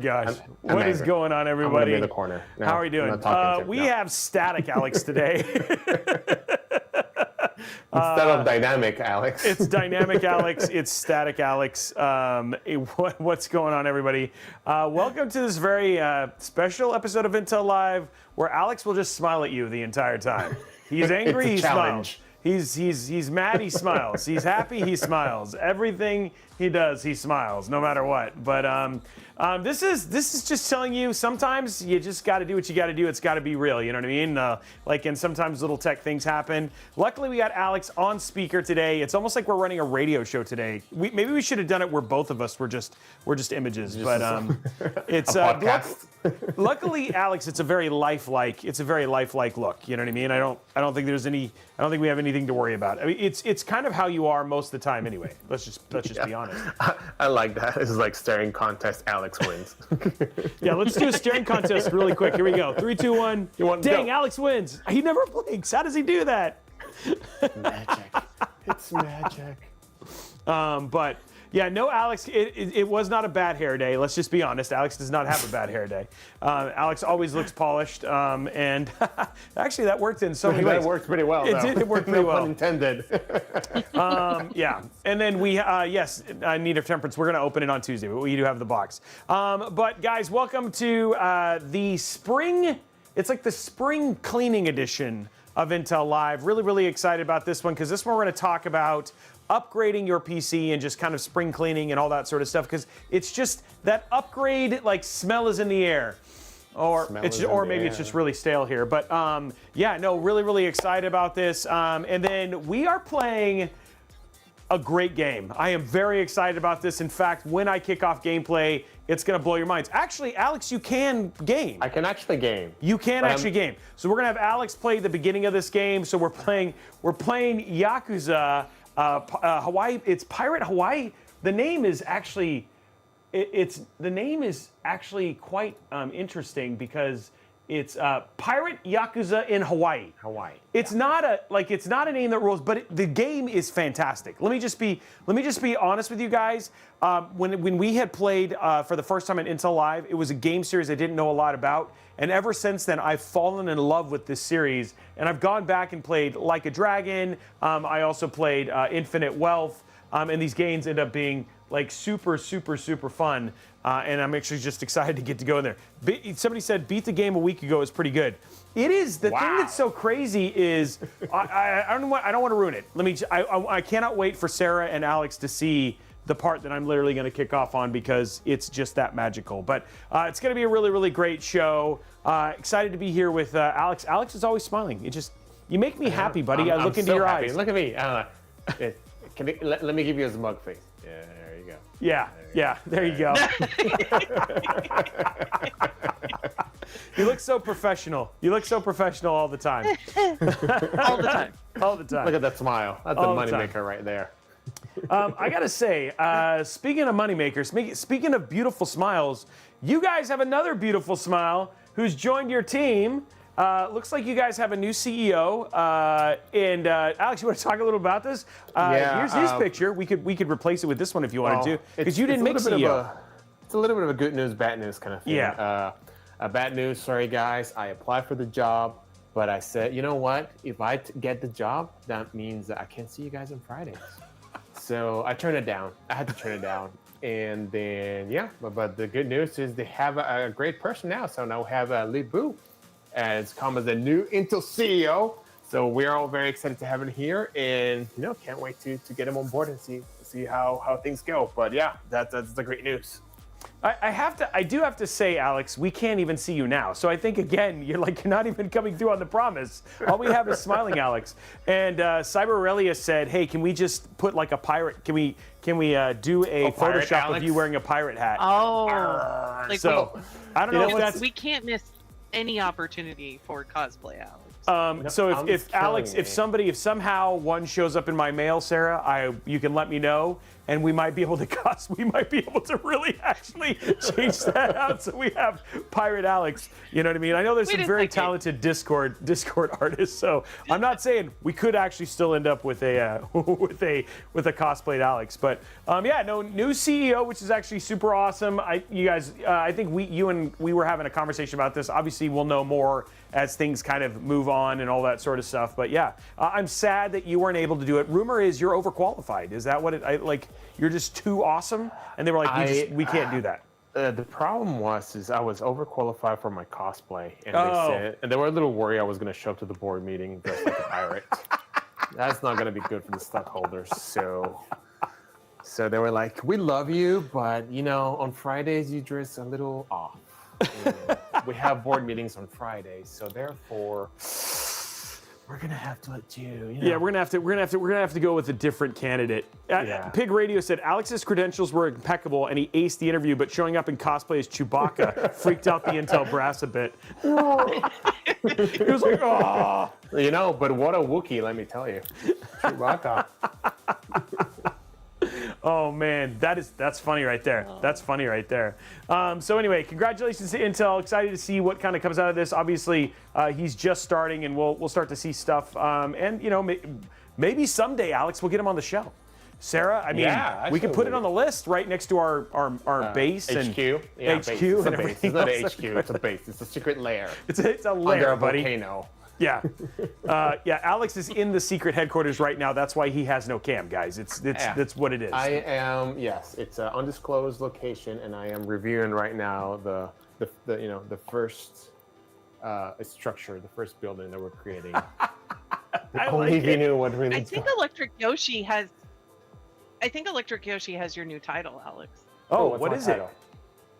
Gosh, what is going on, everybody? I'm in the corner. No, how are you doing? We have static Alex today. Instead of dynamic Alex. It's dynamic Alex. It's static Alex. What's going on, everybody? Welcome to this very special episode of Intel Live, where Alex will just smile at you the entire time. He's angry, he smiles. He's mad, he smiles. He's happy, he smiles. Everything he does, he smiles, no matter what. But this is just telling you, sometimes you just got to do what you got to do. It's got to be real, you know what I mean? And sometimes little tech things happen. Luckily, we got Alex on speaker today. It's almost like we're running a radio show today. Maybe we should have done it where both of us were just images. But it's luckily, Alex, it's a very lifelike look. You know what I mean? I don't think we have anything to worry about. I mean, it's kind of how you are most of the time anyway. Let's just be honest. I like that. This is like staring contest. Alex wins. Yeah, let's do a staring contest really quick. Here we go. 3, 2, 1. Dang, go. Alex wins. He never blinks. How does he do that? Magic. It's magic. But yeah, no, Alex, it was not a bad hair day. Let's just be honest. Alex does not have a bad hair day. Alex always looks polished, and actually that worked in so many ways. That worked pretty well. It worked pretty well. No pun intended. Yeah, and then we, yes, Need of Temperance, we're going to open it on Tuesday, but we do have the box. But guys, welcome to the spring, it's like the spring cleaning edition of Intel Live. Really, really excited about this one, because this one we're going to talk about upgrading your PC and just kind of spring cleaning and all that sort of stuff, because it's just that upgrade, like, smell is in the air. Or maybe it's just really stale here. But yeah, no, really, really excited about this. And then we are playing a great game. I am very excited about this. In fact, when I kick off gameplay, it's going to blow your minds. Actually, Alex, you can game. I can actually game. You can actually game. So we're going to have Alex play the beginning of this game. So we're playing Yakuza Hawaii. It's Pirate Hawaii. The name is actually quite interesting, because it's Pirate Yakuza in Hawaii. It's not a name that rules, but the game is fantastic. Let me just be honest with you guys. When we had played for the first time at Intel Live, it was a game series I didn't know a lot about, and ever since then I've fallen in love with this series, and I've gone back and played Like a Dragon. I also played Infinite Wealth, and these games end up being like super, super, super fun. And I'm actually just excited to get to go in there. Somebody said beat the game a week ago is pretty good. It is. The thing that's so crazy is I don't want to ruin it. I cannot wait for Sarah and Alex to see the part that I'm literally going to kick off on, because it's just that magical. But it's going to be a really, really great show. Excited to be here with Alex. Alex is always smiling. You make me happy, buddy. I look into your eyes. Look at me. Let me give you a smug face. Yeah, there you go. Yeah, there you go. You look so professional. You look so professional all the time. All the time. Look at that smile. That's the moneymaker right there. I gotta say, speaking of moneymakers, speaking of beautiful smiles, you guys have another beautiful smile who's joined your team. Looks like you guys have a new CEO. And Alex, you want to talk a little about this? Here's his picture. We could replace it with this one if you wanted to, because you didn't make CEO. It's a little bit of a good news, bad news kind of thing. Yeah. Bad news. Sorry, guys. I applied for the job, but I said, you know what? If I get the job, that means that I can't see you guys on Fridays. So I turned it down. I had to turn it down. And then, yeah, but the good news is they have a great person now. So now we have Lee Boo as come as the new Intel CEO. So we're all very excited to have him here, and can't wait to get him on board and see how things go. But yeah, that's the great news. I do have to say, Alex, we can't even see you now. So I think, again, you're not even coming through on the promise. All we have is smiling Alex. And Cyber Aurelia said, hey, can we just put like a pirate? Can we do a Photoshop Alex? of you wearing a pirate hat? Oh. I don't know if that's... We can't miss any opportunity for cosplay, Alex. So if somehow one shows up in my mail, Sarah, you can let me know, and we might be able to really actually change that out so we have Pirate Alex. You know what I mean? I know there's some very talented Discord artists, so I'm not saying we could actually still end up with a with a cosplayed Alex, but new CEO, which is actually super awesome. I think we were having a conversation about this. Obviously, we'll know more as things kind of move on and all that sort of stuff. But yeah, I'm sad that you weren't able to do it. Rumor is you're overqualified. Is that what you're just too awesome? And they were like, we can't do that. The problem is I was overqualified for my cosplay, and they were a little worried I was going to show up to the board meeting dressed like a pirate. That's not going to be good for the stockholders. So they were like, "We love you, but on Fridays you dress a little off. We have board meetings on Fridays, so therefore we're gonna have to let you." Yeah, we're gonna have to go with a different candidate. Pig Radio said Alex's credentials were impeccable and he aced the interview, but showing up in cosplay as Chewbacca freaked out the Intel brass a bit. He was like, "Oh." But what a Wookiee, let me tell you, Chewbacca. Oh man, that's funny right there. That's funny right there. So anyway, congratulations to Intel. Excited to see what kind of comes out of this. Obviously, he's just starting, and we'll start to see stuff. And maybe someday, Alex, we'll get him on the show. Sarah, I mean, we can put it on the list right next to our base and HQ. Yeah, HQ base. and everything. It's not a HQ. It's a base. It's a secret lair. It's a lair, under a buddy. Volcano. Yeah, Alex is in the secret headquarters right now. That's why he has no cam, guys. That's what it is. I am, yes. It's an undisclosed location, and I am reviewing right now the first structure, the first building that we're creating. Only if you knew what really. I think Electric Yoshi has your new title, Alex. Oh, what is it?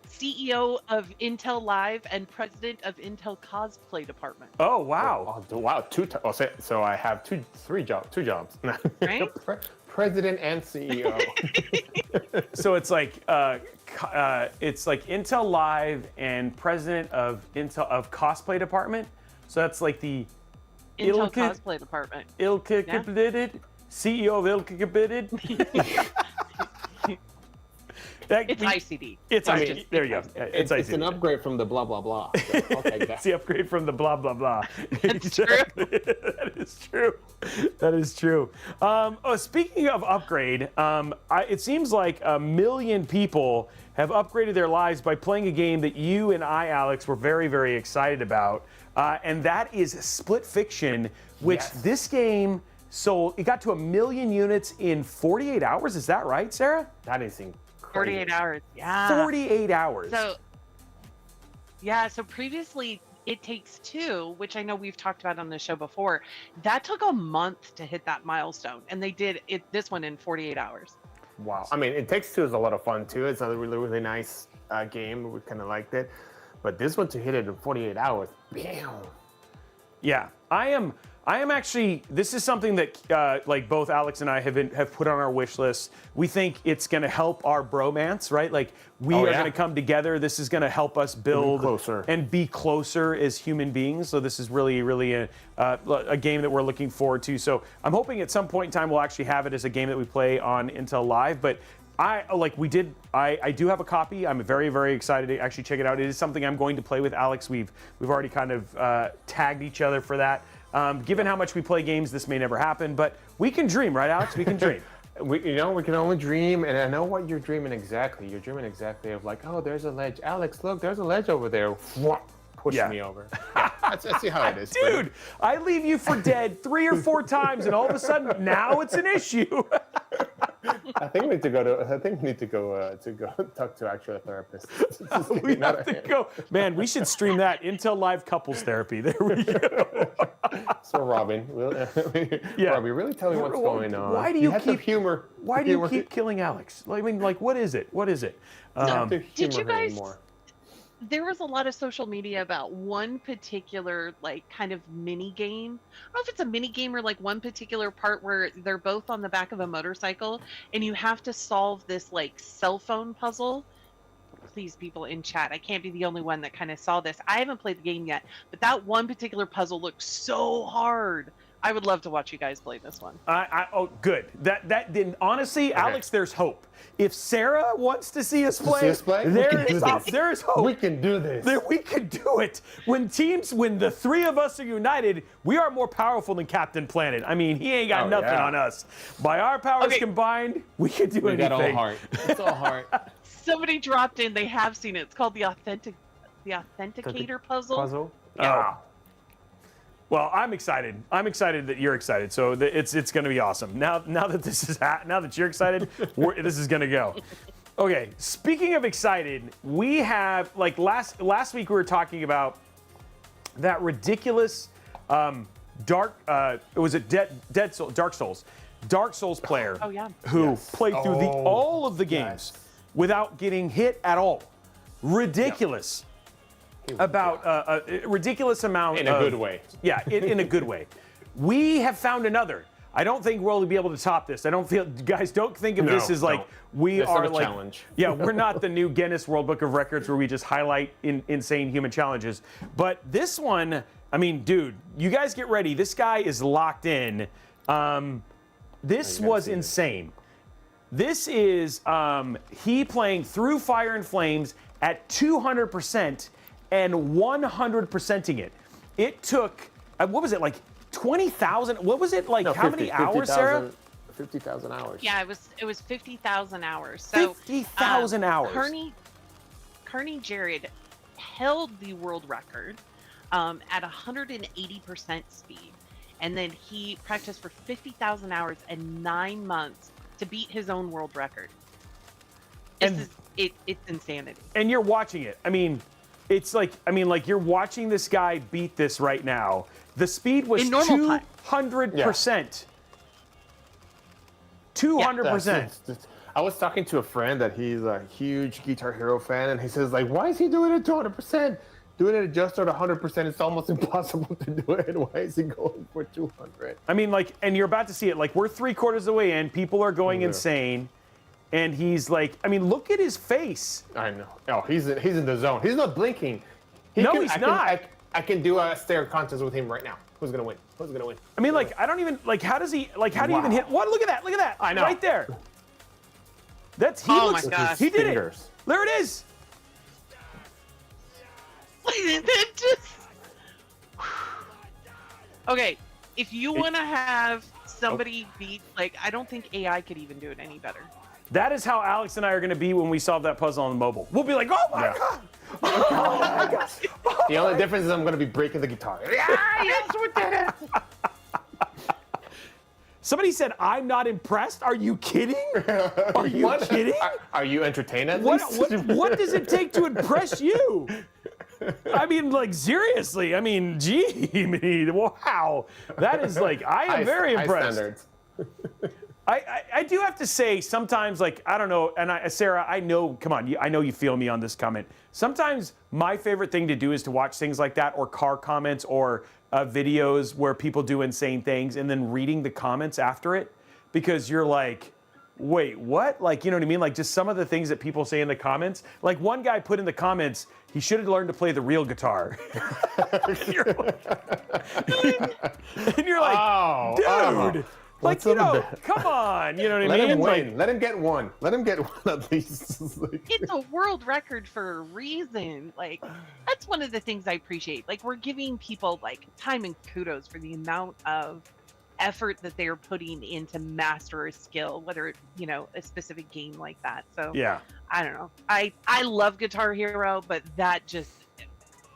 CEO of Intel Live and President of Intel Cosplay Department. Oh wow! Wow, so I have two jobs. Right? President and CEO. So it's like Intel Live and President of Cosplay Department. So that's like the Intel Cosplay Department. CEO of Ilkabitted. It's ICD. There you go. It's an upgrade from the blah blah blah. So I'll take that. It's the upgrade from the blah blah blah. That's true. That is true. That is true. Speaking of upgrade, it seems like 1 million people have upgraded their lives by playing a game that you and I, Alex, were very, very excited about, and that is Split Fiction, which this game sold. It got to 1 million units in 48 hours. Is that right, Sarah? That is incredible. 48 hours. Yeah. 48 hours. So previously It Takes Two, which I know we've talked about on the show before, that took a month to hit that milestone, and they did this one in 48 hours. Wow. I mean, It Takes Two is a lot of fun too. It's a really, really nice game. We kind of liked it. But this one to hit it in 48 hours, bam. Yeah, I am actually. This is something that like both Alex and I have put on our wish list. We think it's going to help our bromance, right? Like we are going to come together. This is going to help us build and be closer as human beings. So this is really, really a game that we're looking forward to. So I'm hoping at some point in time we'll actually have it as a game that we play on Intel Live. But I do have a copy. I'm very, very excited to actually check it out. It is something I'm going to play with Alex. We've already kind of tagged each other for that. Given how much we play games, this may never happen, but we can dream, right, Alex? We can dream. We can only dream, and I know what you're dreaming exactly. You're dreaming exactly of like, oh, there's a ledge. Alex, look, there's a ledge over there. Push me over. Let's see how it is. Dude, I leave you for dead 3 or 4 times, and all of a sudden, now it's an issue. I think we need to go talk to actually a therapist. We have to go. Man, we should stream that Intel Live couples therapy. There we go. So Robin, Robby, really tell me what's going on. Why do you keep humor? Why do you keep killing Alex? I mean, like, what is it? What is it? Did you guys? There was a lot of social media about one particular, like, kind of mini game. I don't know if it's a mini game or like one particular part where they're both on the back of a motorcycle and you have to solve this like cell phone puzzle. please, people in chat, I can't be the only one that kind of saw this. I haven't played the game yet, but that one particular puzzle looks so hard. I would love to watch you guys play this one. Oh, good. That then honestly, Alex, there's hope. If Sarah wants to see us play, there is hope. We can do this. We can do it. When the three of us are united, we are more powerful than Captain Planet. I mean, he ain't got nothing on us. By our powers combined, we can do anything. We got all heart. It's all heart. Somebody dropped in. They have seen it. It's called the Authenticator puzzle. Yeah. Well, I'm excited. I'm excited that you're excited. So it's going to be awesome. Now that you're excited, this is going to go. Okay. Speaking of excited, we have like last week we were talking about that ridiculous Dark Souls player who played through all of the games without getting hit at all. Ridiculous. About a ridiculous amount in a good way. Yeah, in a good way. We have found another. I don't think we'll be able to top this. Don't think of this as like we are like challenge. Yeah, we're not the new Guinness World Book of Records where we just highlight insane human challenges. But this one, I mean, dude, you guys get ready. This guy is locked in. This was insane. This is he playing Through Fire and Flames at 200%. And 100%ing it. It took, what was it, like 20,000? What was it, like, how many hours, Sarah? 50,000 hours. Yeah, it was 50,000 hours. So 50,000 hours. Kearney Jared held the world record at 180% speed. And then he practiced for 50,000 hours and 9 months to beat his own world record. It's insanity. And you're watching it. I mean, it's like, you're watching this guy beat this right now. The speed was 200%. 200%. I was talking to a friend that he's a huge Guitar Hero fan, and he says, like, why is he doing it 200%? Doing it just at 100%, it's almost impossible to do it. Why is he going for 200? I mean, like, and you're about to see it. Like, we're 3/4 of the way in. People are going insane. And he's like, I mean, look at his face. I know. Oh, he's in the zone. He's not blinking. He's not. I can do a stare contest with him right now. Who's gonna win? Who's gonna win? I mean, like, I don't even like. How does he? Like, how do you even hit? What? Look at that! Look at that! I know. Right there. That's he. Oh my gosh! He did it. There it is. Okay, if you want to have somebody beat, like, I don't think AI could even do it any better. That is how Alex and I are going to be when we solve that puzzle on the mobile. We'll be like, oh my god! Oh my god! The only difference is I'm going to be breaking the guitar. Yeah, yes, we did it! Somebody said, I'm not impressed? Are you kidding? Are you kidding? Are you entertained at least? What does it take to impress you? I mean, like, seriously. I mean, gee, wow. That is like, I am very impressed. Standards. I do have to say, sometimes, like, I don't know, and Sarah, I know, come on, I know you feel me on this comment. Sometimes my favorite thing to do is to watch things like that, or car comments, or videos where people do insane things, and then reading the comments after it, because you're like, wait, what? Like, you know what I mean? Like, just some of the things that people say in the comments. Like, one guy put in the comments, he should have learned to play the real guitar. And you're like, dude. Like, you know, come on, you know what I mean? Let him win. Like, Let him get one. Let him get one at least. It's a world record for a reason. Like, that's one of the things I appreciate. Like, we're giving people, like, time and kudos for the amount of effort that they're putting in to master a skill, whether it, you know, a specific game like that. So, yeah. I don't know. I love Guitar Hero, but that just,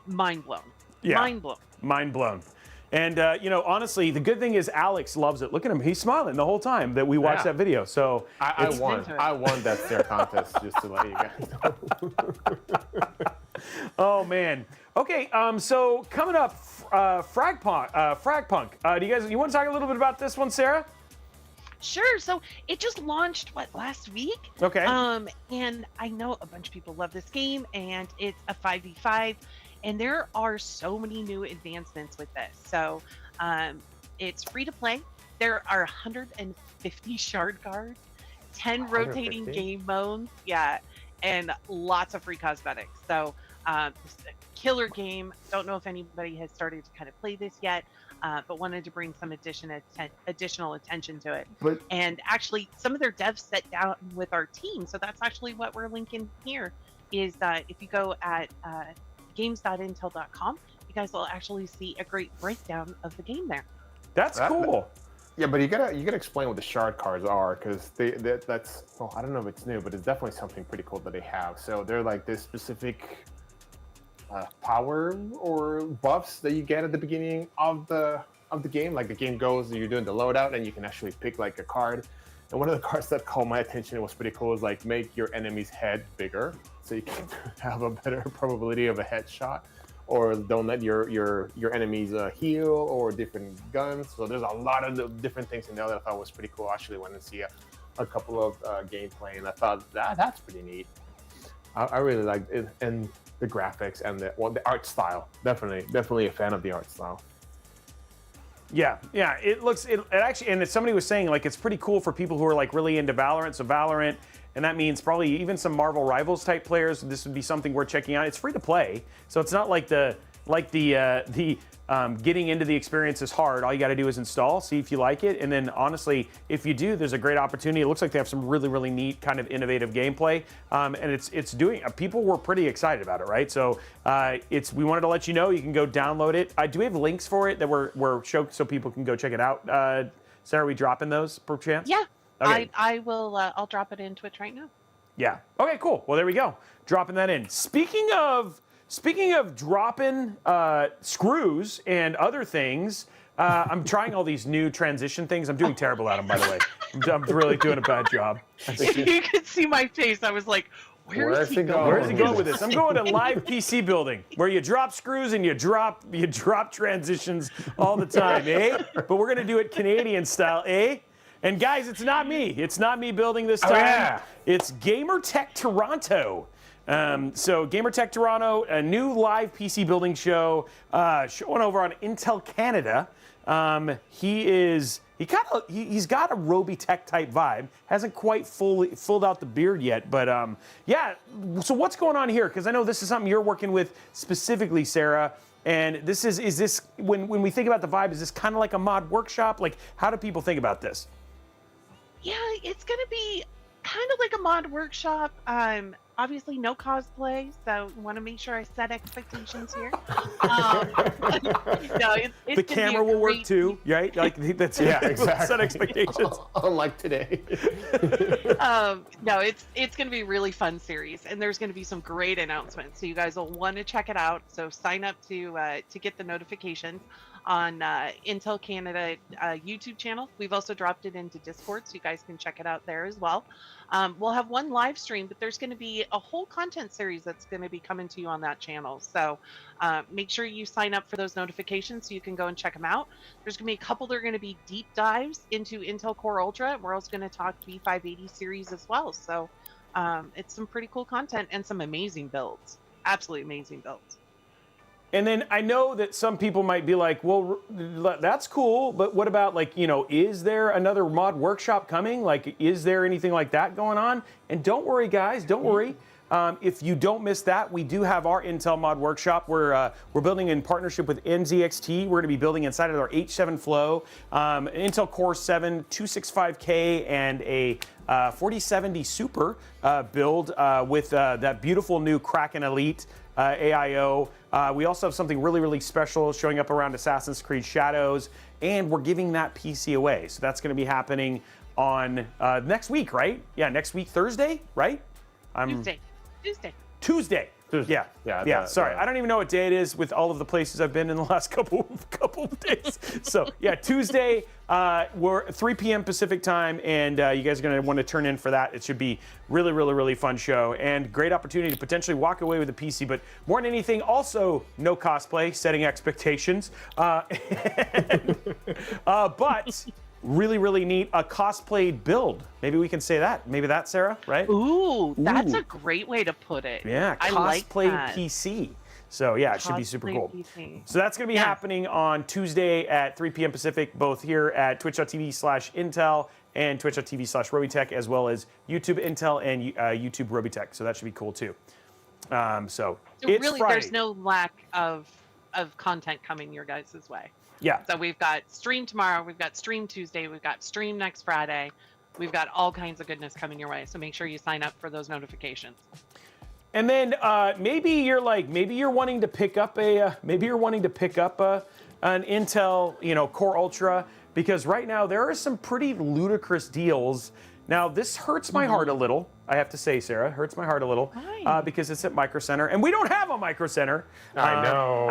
mind blown. Yeah. Mind blown. Mind blown. And, you know, honestly, the good thing is Alex loves it. Look at him. He's smiling the whole time that we watched that video. So I won. I won that stare contest, just to let you guys know. Oh, man. Okay, so coming up, Fragpunk. Do you want to talk a little bit about this one, Sarah? Sure. So it just launched, last week? Okay. And I know a bunch of people love this game, and it's a 5v5. And there are so many new advancements with this. So it's free to play. There are 150 shard cards, 10 rotating game modes. Yeah. and lots of free cosmetics. So it's a killer game. Don't know if anybody has started to kind of play this yet, but wanted to bring some additional attention to it. But And actually, some of their devs sat down with our team. So that's actually what we're linking here. Is if you go at games.intel.com, you guys will actually see a great breakdown of the game there. That's cool. yeah, but you gotta explain what the shard cards are, because that's well, I don't know if it's new, but it's definitely something pretty cool that they have. So they're like this specific power or buffs that you get at the beginning of the game. Like the game goes, you're doing the loadout, and you can actually pick like a card. And one of the cards that caught my attention, it was pretty cool, is like make your enemy's head bigger, so you can have a better probability of a headshot, or don't let your enemies heal, or different guns. So there's a lot of different things in there that I thought was pretty cool. I actually went and see a couple of gameplay, and I thought that's pretty neat. I really liked it, and the graphics and the art style. Definitely a fan of the art style. Yeah, it looks, it actually, and somebody was saying like it's pretty cool for people who are like really into Valorant. So Valorant, and that means probably even some Marvel Rivals type players. This would be something worth checking out. It's free to play, so it's not like the getting into the experience is hard. All you got to do is install, see if you like it, and then honestly, if you do, there's a great opportunity. It looks like they have some really neat kind of innovative gameplay, and it's doing. People were pretty excited about it, right? So we wanted to let you know you can go download it. Do we have links for it that we're showing so people can go check it out? Sarah, are we dropping those per chance? Yeah, okay. I will. I'll drop it in Twitch right now. Yeah. Okay. Cool. Well, there we go. Dropping that in. Speaking of dropping screws and other things, I'm trying all these new transition things. I'm doing terrible at them, by the way. I'm really doing a bad job. If you could see my face, I was like, where's he going? Where's he going with this? I'm going to live PC building, where you drop screws and you drop transitions all the time, eh? But we're gonna do it Canadian style, eh? And guys, it's not me. It's not me building this time. Oh, yeah. It's Gamertech Toronto. So Gamertech Toronto, a new live PC building show, showing over on Intel Canada. He's got a Robeytech type vibe. Hasn't quite filled out the beard yet, but yeah. So what's going on here? Because I know this is something you're working with specifically, Sarah. And this is this when we think about the vibe, is this kind of like a mod workshop? Like, how do people think about this? Yeah, it's gonna be kind of like a mod workshop. Obviously no cosplay, so want to make sure I set expectations here. No, it's The camera will work too, right? Like that's exactly. Set expectations. Unlike today. No, it's going to be a really fun series, and there's going to be some great announcements. So you guys will want to check it out. So sign up to get the notifications on Intel Canada YouTube channel. We've also dropped it into Discord, so you guys can check it out there as well. We'll have one live stream, but there's going to be a whole content series that's going to be coming to you on that channel. So make sure you sign up for those notifications so you can go and check them out. There's going to be a couple that are going to be deep dives into Intel Core Ultra. We're also going to talk B580 series as well. So it's some pretty cool content and some amazing builds. Absolutely amazing builds. And then I know that some people might be like, well, that's cool, but what about, like, is there another mod workshop coming? Like, is there anything like that going on? And don't worry, guys, don't worry. If you don't miss that, we do have our Intel Mod Workshop. We're building in partnership with NZXT. We're going to be building inside of our H7 Flow, an Intel Core 7 265K, and a 4070 Super build with that beautiful new Kraken Elite AIO. We also have something really special showing up around Assassin's Creed Shadows, and we're giving that PC away. So that's going to be happening on next week, right? Yeah, next week, Thursday, right? Tuesday. Yeah. Sorry, I don't even know what day it is with all of the places I've been in the last couple of days. So yeah, Tuesday, we're 3 p.m. Pacific time, and you guys are going to want to turn in for that. It should be really fun show, and great opportunity to potentially walk away with a PC. But more than anything, also no cosplay, setting expectations. But really neat, a cosplay build. Maybe we can say that. Maybe that, Sarah, right? Ooh, that's a great way to put it. Yeah, I like cosplay that. PC. So yeah, it should be super cool. PC. So that's going to be happening on Tuesday at 3 p.m. Pacific, both here at twitch.tv/Intel and twitch.tv/Robeytech, as well as YouTube Intel and YouTube Robeytech. So that should be cool too. So it's really, Friday. there's no lack of content coming your guys' way. Yeah. So we've got stream tomorrow, we've got stream Tuesday, we've got stream next Friday. We've got all kinds of goodness coming your way. So make sure you sign up for those notifications. And then maybe you're wanting to pick up an Intel, Core Ultra, because right now there are some pretty ludicrous deals. Now this hurts my heart a little, I have to say, Sarah. Hurts my heart a little because it's at Micro Center, and we don't have a Micro Center. I know.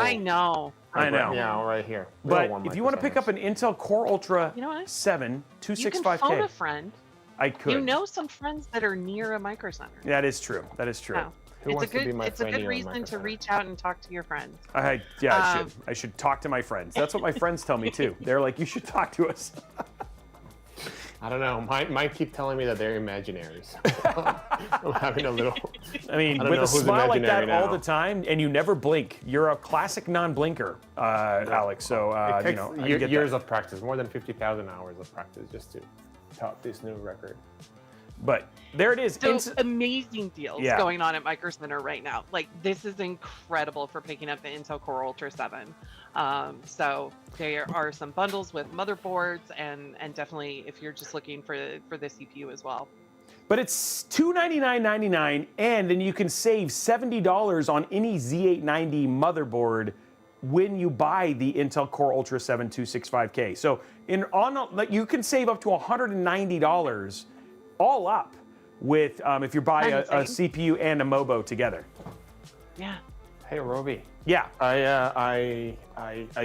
I know. Yeah, right here. But if you want to pick up an Intel Core Ultra 7 You can 265K, phone a friend. I could. You know some friends that are near a Micro Center. That is true. That is true. So, it's a good reason to reach out and talk to your friends. I should talk to my friends. That's what my friends tell me too. They're like, you should talk to us. I don't know. Mine keep telling me that they're imaginaries. I'm having a little. I mean, with a smile like that all the time, and you never blink. You're a classic non-blinker, Alex. So it takes I get years that. of practice, more than 50,000 hours of practice just to top this new record. But there it is. So amazing deals going on at Micro Center right now. Like, this is incredible for picking up the Intel Core Ultra 7. So there are some bundles with motherboards and definitely if you're just looking for the CPU as well. But it's $299.99, and then you can save $70 on any Z890 motherboard when you buy the Intel Core Ultra 7 265K. So you can save up to $190 all up with if you buy a CPU and a MOBO together. Yeah. Hey, Robey. Yeah. I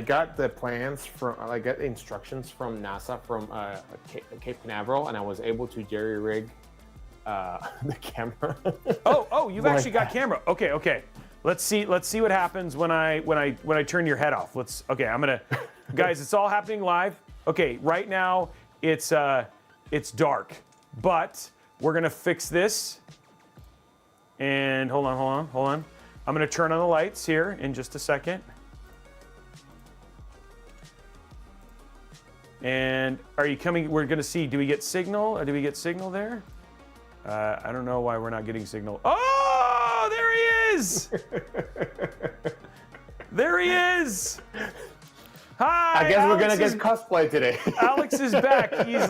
got the plans I got instructions from NASA from Cape Canaveral, and I was able to jerry rig the camera. You've actually got camera. Okay. Let's see what happens when I turn your head off. I'm gonna guys, it's all happening live. Okay, right now it's dark, but we're gonna fix this. And hold on. I'm gonna turn on the lights here in just a second. And are you coming? We're gonna see, do we get signal? Or do we get signal there? I don't know why we're not getting signal. Oh, there he is! There he is! Hi, I guess Alex we're gonna get cosplay today. Alex is back. It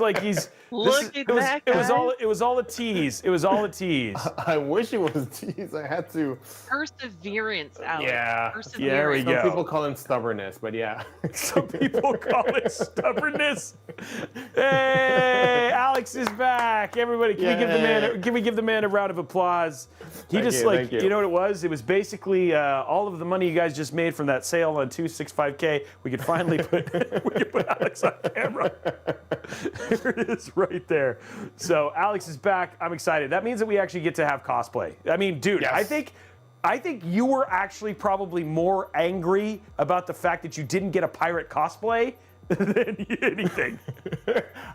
was all a tease. It was all a tease. I wish it was a tease. I had to. Perseverance, Alex. Yeah. Perseverance. There we go. Some people call it stubbornness, but yeah. Some people call it stubbornness. Hey, Alex is back. Everybody, can we give the man a round of applause? He Thank you. You know what it was? It was basically all of the money you guys just made from that sale on 265K. We could finally put Alex on camera. There it is right there. So Alex is back. I'm excited. That means that we actually get to have cosplay. I mean, dude, yes. I think you were actually probably more angry about the fact that you didn't get a pirate cosplay than anything.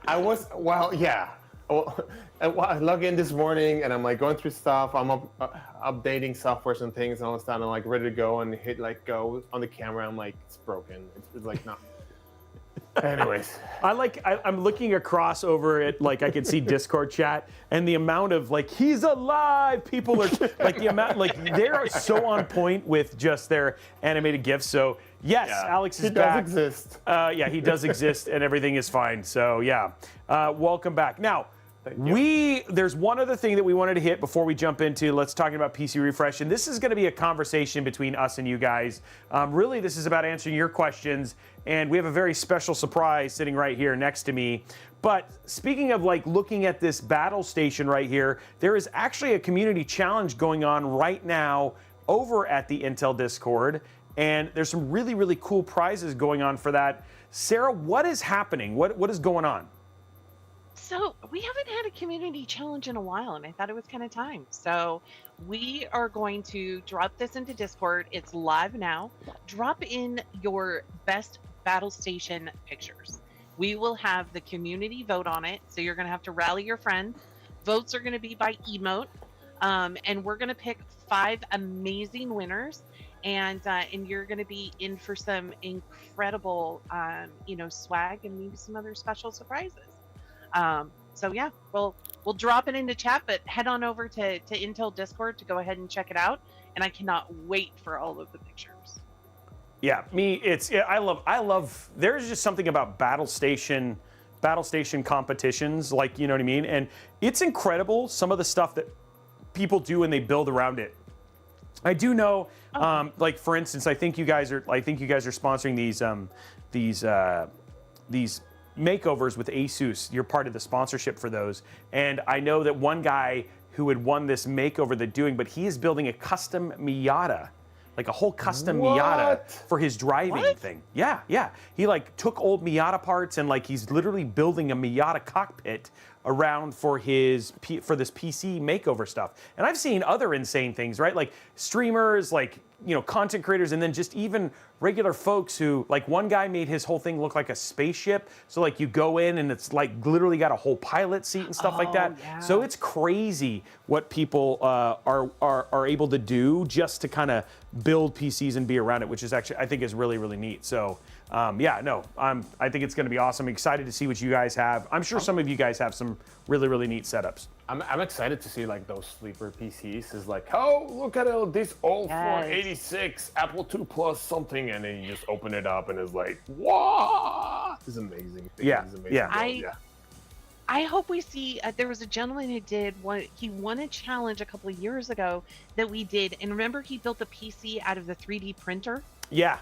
I was, yeah. Well, I log in this morning and I'm like going through stuff. I'm updating softwares and things and all this stuff. And I'm like ready to go and hit go on the camera. I'm like, it's broken. It's like not. Anyways, I'm looking across over it, I can see Discord chat, and the amount of he's alive. People are the amount they're so on point with just their animated gifs. So yes, Alex is back. He does exist. He does exist, and everything is fine. So yeah, welcome back. Now, there's one other thing that we wanted to hit before we jump into let's talk about PC refresh, and this is going to be a conversation between us and you guys. Really, this is about answering your questions, and we have a very special surprise sitting right here next to me. But speaking of looking at this battle station right here, there is actually a community challenge going on right now over at the Intel Discord, and there's some really, really cool prizes going on for that. Sarah, what is happening? What is going on? So we haven't had a community challenge in a while, and I thought it was kind of time. So we are going to drop this into Discord. It's live now. Drop in your best battle station pictures. We will have the community vote on it. So you're going to have to rally your friends. Votes are going to be by emote. And we're going to pick 5 amazing winners. And you're going to be in for some incredible, swag and maybe some other special surprises. So yeah, we'll drop it into chat, but head on over to Intel Discord to go ahead and check it out. And I cannot wait for all of the pictures. Yeah, I love. There's just something about battle station competitions, like, you know what I mean? And it's incredible some of the stuff that people do and they build around it. I do know, like, for instance, I think you guys are sponsoring these makeovers with Asus. You're part of the sponsorship for those. And I know that one guy who had won this makeover but he is building a custom Miata. Like a whole custom Miata for his driving thing. Yeah. He like took old Miata parts and like he's literally building a Miata cockpit around for this PC makeover stuff. And I've seen other insane things, right? Like streamers, like, you know, content creators, and then just even regular folks who, like, one guy made his whole thing look like a spaceship. So like you go in and it's like literally got a whole pilot seat and stuff like that. Yeah. So it's crazy what people are able to do just to kind of build PCs and be around it, which is actually, I think, is really, really neat. So I think it's going to be awesome. Excited to see what you guys have. I'm sure some of you guys have some really, really neat setups. I'm excited to see like those sleeper PCs. Is like, oh, look at this old 486 Apple II Plus something, and then you just open it up and it's like, wow, this is amazing. Yeah. I hope we see. There was a gentleman who did one. He won a challenge a couple of years ago that we did, and remember he built a PC out of the 3D printer. Yeah.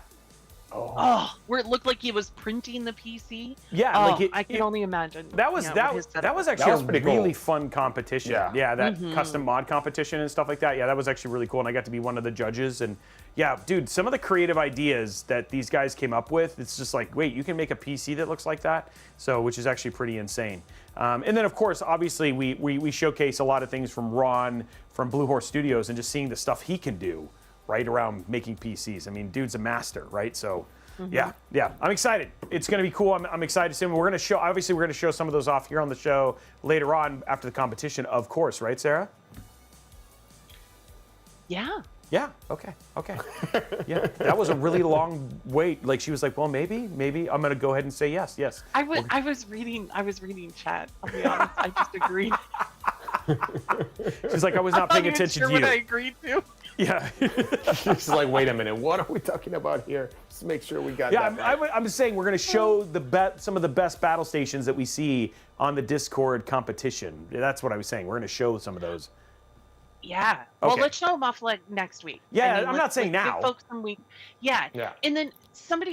Oh, where it looked like he was printing the PC. Yeah, I can only imagine. That was actually a really fun competition. Yeah, that custom mod competition and stuff like that. Yeah, that was actually really cool, and I got to be one of the judges. And yeah, dude, some of the creative ideas that these guys came up with, it's just like, wait, you can make a PC that looks like that? So, which is actually pretty insane. And then, of course, obviously, we showcase a lot of things from Ron from Blue Horse Studios, and just seeing the stuff he can do right around making PCs. I mean, dude's a master, right? So, yeah, I'm excited. It's going to be cool. I'm excited to see him. We're going to show some of those off here on the show later on after the competition, of course, right, Sarah? Yeah. Yeah. Okay. Yeah. That was a really long wait. Like, she was like, well, maybe I'm going to go ahead and say yes. I was reading chat. I'll be honest. I just agreed. She's like, I was not paying attention to you. What I agreed to. Yeah. She's like, wait a minute, what are we talking about here? Just make sure we got that. Yeah, I'm saying we're going to show some of the best battle stations that we see on the Discord competition. That's what I was saying. We're going to show some of those. Yeah. Okay. Well, let's show them off like next week. Yeah, I'm not saying now. Give folks some week. Yeah. And then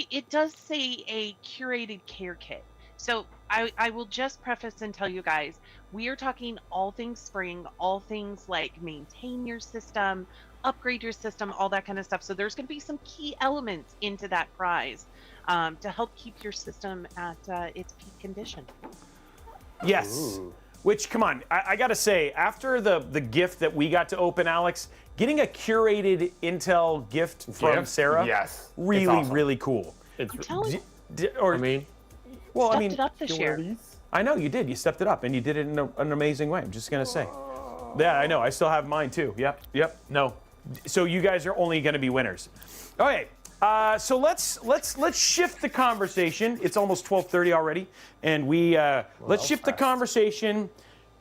it does say a curated care kit. So I will just preface and tell you guys, we are talking all things spring, all things like maintain your system, upgrade your system, all that kind of stuff. So there's going to be some key elements into that prize to help keep your system at its peak condition. Yes. Ooh. Which, come on, I got to say, after the gift that we got to open, Alex, getting a curated Intel gift from Sarah, really, awesome. Really cool. I'm telling you. Stepped it up this year. I know you did. You stepped it up, and you did it in an amazing way. I'm just gonna say. Yeah, I know. I still have mine too. Yep. No. So you guys are only gonna be winners. Okay. So let's shift the conversation. It's almost 12:30 already, and let's shift the conversation,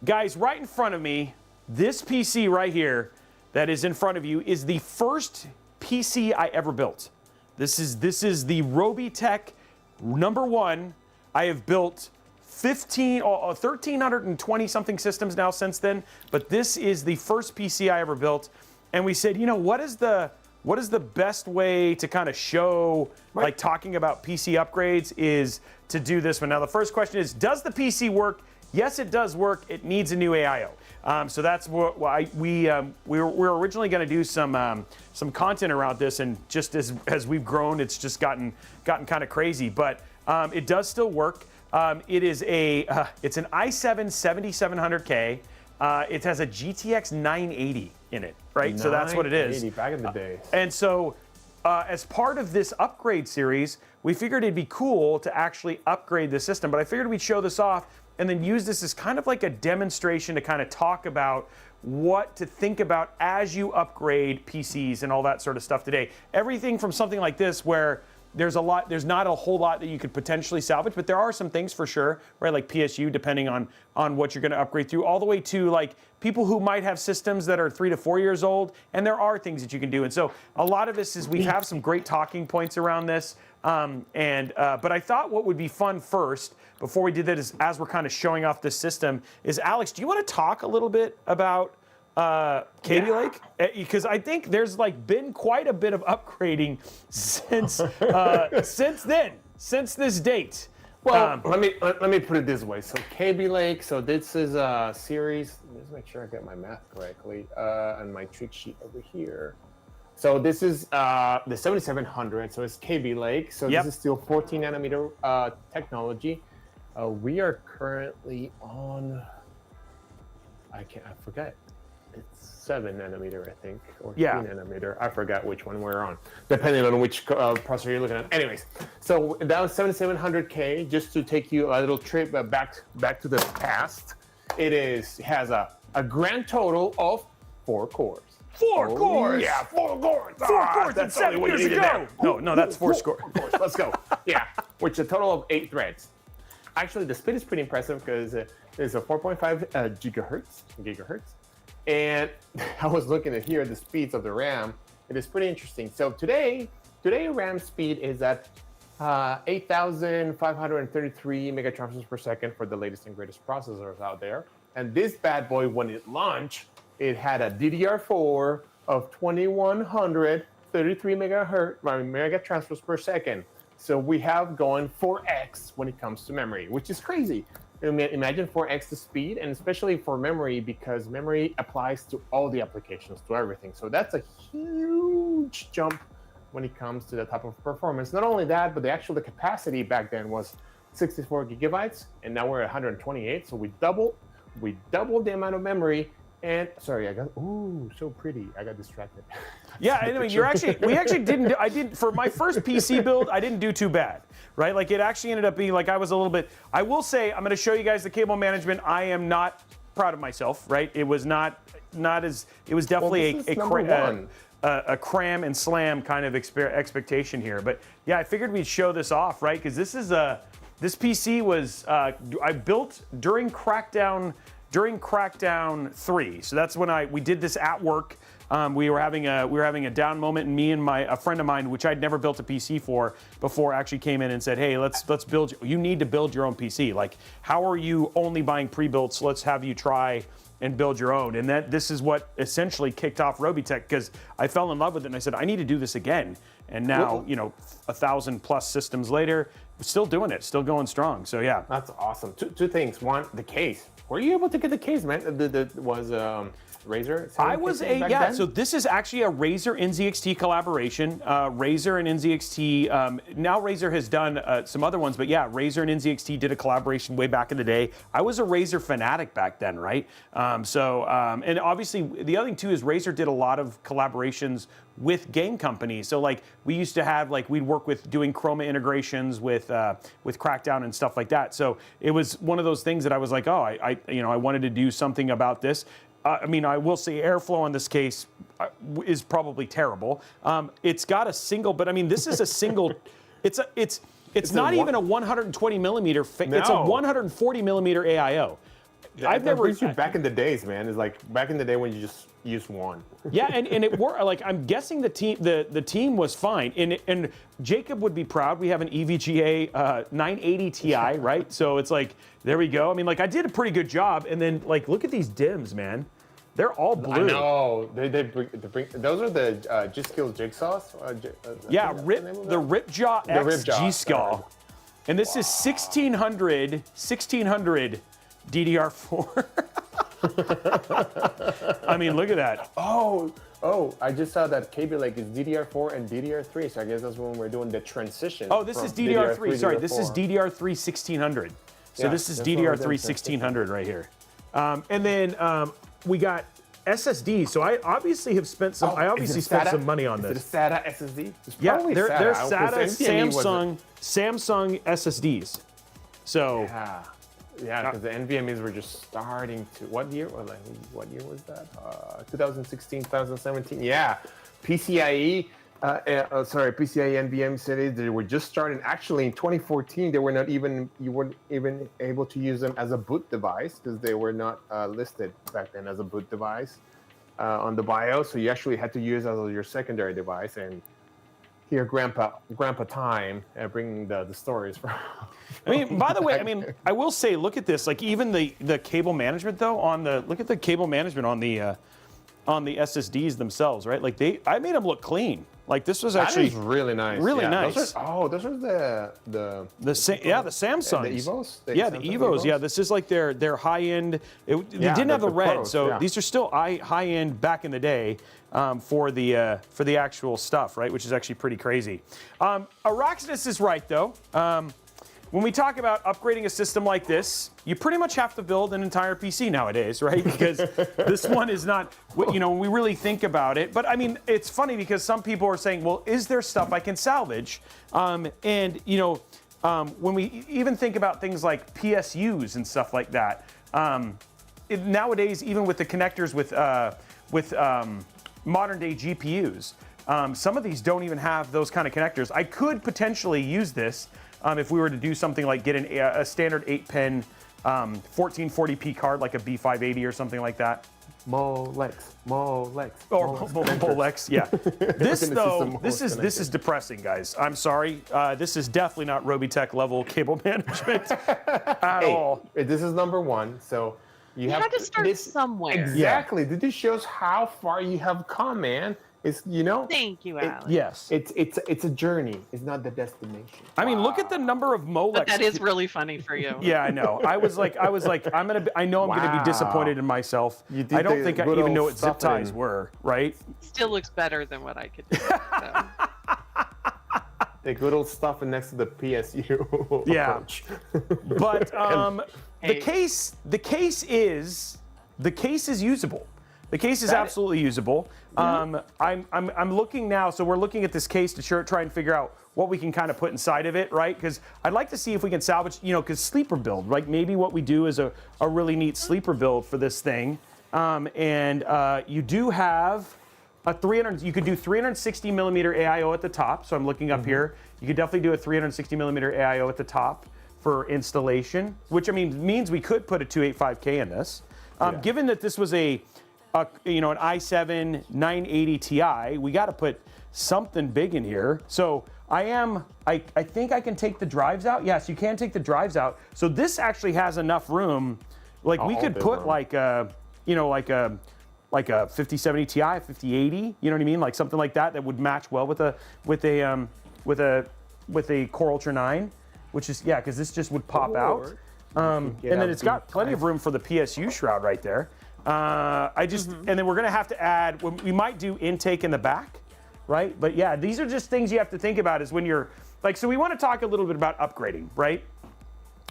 guys. Right in front of me, this PC right here, that is in front of you, is the first PC I ever built. This is the Robeytech #1. I have built 1,320 something systems now since then, but this is the first PC I ever built. And we said, what is the best way to kind of show, like, talking about PC upgrades is to do this one. Now, the first question is, does the PC work? Yes, it does work. It needs a new AIO. So that's why we were originally going to do some content around this, and just as we've grown, it's just gotten kind of crazy. But it does still work. It is it's an i7 7700K. It has a GTX 980 in it, right? So that's what it is. 980 back in the day. And so, as part of this upgrade series, we figured it'd be cool to actually upgrade the system. But I figured we'd show this off and then use this as kind of like a demonstration to kind of talk about what to think about as you upgrade PCs and all that sort of stuff today. Everything from something like this where there's not a whole lot that you could potentially salvage, but there are some things for sure, right? Like PSU, depending on what you're going to upgrade through, all the way to like people who might have systems that are 3 to 4 years old, and there are things that you can do. And so a lot of this is we have some great talking points around this. But I thought what would be fun first, before we did that, is as we're kind of showing off this system, is Alex, do you want to talk a little bit about Kaby Lake? Because I think there's like been quite a bit of upgrading since since this date. Well, let me put it this way. So Kaby Lake. So this is a series. Let's make sure I get my math correctly on my trick sheet over here. So this is the 7700. So it's Kaby Lake. So this is still 14 nanometer technology. We are currently on. I forget. It's 7 nanometer, I think, or 3 nanometer. I forgot which one we're on, depending on which processor you're looking at. Anyways, so that was 7700K. Just to take you a little trip back to the past, it has a grand total of 4 cores. 4 cores. Yeah, 4 cores. 4 cores. That's 7 years ago. No, that's 4 scores. 4 cores. Let's go. Yeah, which is a total of 8 threads. Actually, the speed is pretty impressive because it's a 4.5 gigahertz. And I was looking at here the speeds of the RAM. It is pretty interesting. So today RAM speed is at 8,533 megatransfers per second for the latest and greatest processors out there. And this bad boy, when it launched, it had a DDR4 of 2,133 megatransfers per second. So we have going 4x when it comes to memory, which is crazy. Imagine 4x the speed, and especially for memory, because memory applies to all the applications, to everything. So that's a huge jump when it comes to the type of performance. Not only that, but the capacity back then was 64 gigabytes, and now we're at 128. So we doubled the amount of memory. And sorry, so pretty. I got distracted. Yeah, anyway, I did for my first PC build, I didn't do too bad, right? Like it actually ended up being like I was a little bit, I will say, I'm going to show you guys the cable management. I am not proud of myself, right? It was not as, it was definitely a cram and slam kind of expectation here. But yeah, I figured we'd show this off, right? Because this PC was, I built during Crackdown 3. So that's when we did this at work. We were having a down moment, and me and a friend of mine, which I'd never built a PC for before, actually came in and said, "Hey, let's build. You need to build your own PC. Like, how are you only buying pre-built? So let's have you try and build your own." And this is what essentially kicked off Robeytech, because I fell in love with it and I said, I need to do this again. And now, 1,000+ systems later, still doing it, still going strong. So yeah, that's awesome. Two things. One, the case. Were you able to get the case, man? Was Razer? I was so this is actually a Razer NZXT collaboration. Razer and NZXT, now Razer has done some other ones, but yeah, Razer and NZXT did a collaboration way back in the day. I was a Razer fanatic back then, right? And obviously the other thing too is Razer did a lot of collaborations with game companies. So like we used to have, like we'd work with doing Chroma integrations with Crackdown and stuff like that. So it was one of those things that I was like, oh, I wanted to do something about this. I mean, I will say airflow in this case is probably terrible. It's got a single, but I mean, this is a single. It's not even a 120 millimeter. It's a 140 millimeter AIO. I've never used back in the days, man. It's like back in the day when you just used one. Yeah, and it worked. Like I'm guessing the team was fine, and Jacob would be proud. We have an EVGA 980 Ti, right? So it's like there we go. I mean, like I did a pretty good job, and then like look at these dims, man. They're all blue. I know. They bring those are the G-Skill jigsaws. Yeah, the Ripjaw X G-Skill, and this is 1600 DDR4. I mean, look at that. Oh, I just saw that Kaby Lake is DDR4 and DDR3, so I guess that's when we're doing the transition. Oh, this is DDR3. Sorry, this is DDR3 1600. So this is DDR3 1600 right here. And then we got SSD. So I obviously have spent some. I obviously spent some money on this. Is it a SATA SSD? Yeah, they're SATA Samsung SSDs. So. Yeah, because the NVMEs were just starting to. What year was that? 2016, 2017. Yeah, PCIe Sorry, PCIe NVMe series. They were just starting. Actually, in 2014, they were not even. You weren't even able to use them as a boot device because they were not listed back then as a boot device on the BIOS. So you actually had to use it as your secondary device. And here, Grandpa Time, bringing the stories from. I mean, by the way, I mean, I will say, look at this. Like even the cable management though look at the cable management on the SSDs themselves, right? Like I made them look clean. Like this was actually really nice. Really nice. Those are the Samsungs. The Evos. The Evos. Yeah, this is like their high end. They didn't have the red, Pros, so these are still high end back in the day for the actual stuff, right? Which is actually pretty crazy. Araxidus is right though. When we talk about upgrading a system like this, you pretty much have to build an entire PC nowadays, right? Because this one is not, when we really think about it. But I mean, it's funny because some people are saying, well, is there stuff I can salvage? When we even think about things like PSUs and stuff like that, nowadays, even with the connectors with modern day GPUs, some of these don't even have those kind of connectors. I could potentially use this if we were to do something like get a standard 8-pin 1440p card, like a B580 or something like that. Molex. Or Molex, yeah. This is depressing, guys. I'm sorry. This is definitely not Robeytech level cable management at all. This is number one, so you have had to start somewhere. Exactly. Yeah. This shows how far you have come, man. It's Thank you, Alex. Yes. It's a journey. It's not the destination. I mean, look at the number of Molex. But that is really funny for you. Yeah, I know. I was like, I know I'm gonna be disappointed in myself. I don't think I even know what zip ties were, right? Still looks better than what I could do. So. The good old stuff next to the PSU. Yeah. Approach. But the case is usable. The case is absolutely usable. I'm looking now, so we're looking at this case to try and figure out what we can kind of put inside of it, right? Because I'd like to see if we can salvage, because sleeper build, right? Maybe what we do is a really neat sleeper build for this thing. You do have you could do 360 millimeter AIO at the top. So I'm looking up here. You could definitely do a 360 millimeter AIO at the top for installation, which means we could put a 285K in this. Given that this was an i7 980 Ti, we got to put something big in here. So I think I can take the drives out. Yes, you can take the drives out. So this actually has enough room. Like we could put like a 5070 Ti, 5080. You know what I mean? Like something like that would match well with a Core Ultra 9, which is because this just would pop out. And then it's got plenty of room for the PSU shroud right there. And then we're gonna have to add. We might do intake in the back, right? But yeah, these are just things you have to think about. Is when you're like, so we want to talk a little bit about upgrading, right?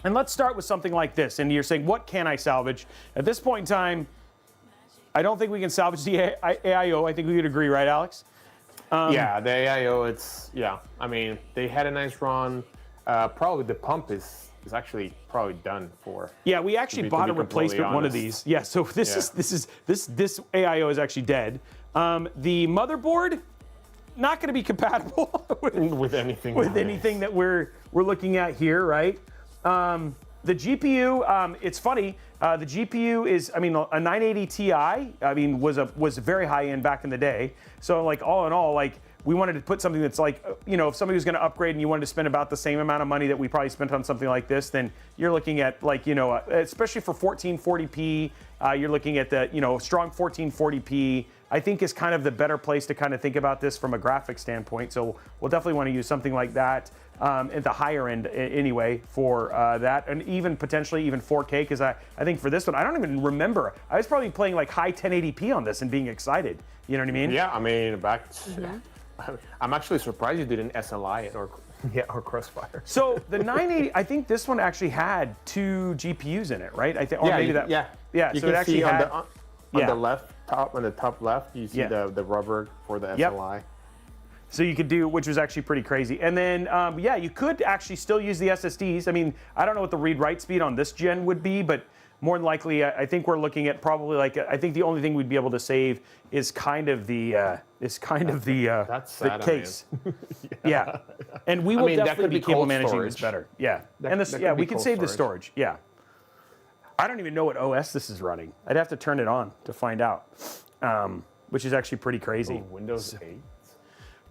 And let's start with something like this. And you're saying, what can I salvage? At this point in time, I don't think we can salvage the AIO. I think we could agree, right, Alex? The AIO. I mean, they had a nice run. Probably the pump is actually probably done for. Yeah, we actually bought a replacement one of these. Yeah, so this AIO is actually dead. The motherboard, not going to be compatible with anything that we're looking at here, right? The GPU, it's funny. The GPU is, a 980 Ti. Was very high end back in the day. So like all in all, like we wanted to put something that's like, if somebody was going to upgrade and you wanted to spend about the same amount of money that we probably spent on something like this, then you're looking at like, especially for 1440p, you're looking at the, strong 1440p. I think is kind of the better place to kind of think about this from a graphic standpoint. So we'll definitely want to use something like that at the higher end anyway for that, and even potentially even 4K, because I think for this one, I don't even remember. I was probably playing like high 1080p on this and being excited. You know what I mean? Yeah, I'm actually surprised you didn't SLI it or Crossfire. So the 980, I think this one actually had 2 GPUs in it, right? I think, or maybe that. Yeah. You so it actually had on the top left, you see the rubber for the SLI. So you could do, which was actually pretty crazy. And then, you could actually still use the SSDs. I don't know what the read-write speed on this gen would be, but more than likely, I think we're looking at probably like I think the only thing we'd be able to save is kind of the That's the sad, case. Yeah. And we will that definitely could be be capable of cold managing this storage. better. Yeah. That- And this, that yeah, could be we can cold save the storage. storage. Yeah. I don't even know what OS this is running. I'd have to turn it on to find out, which is actually pretty crazy. Ooh, Windows 8.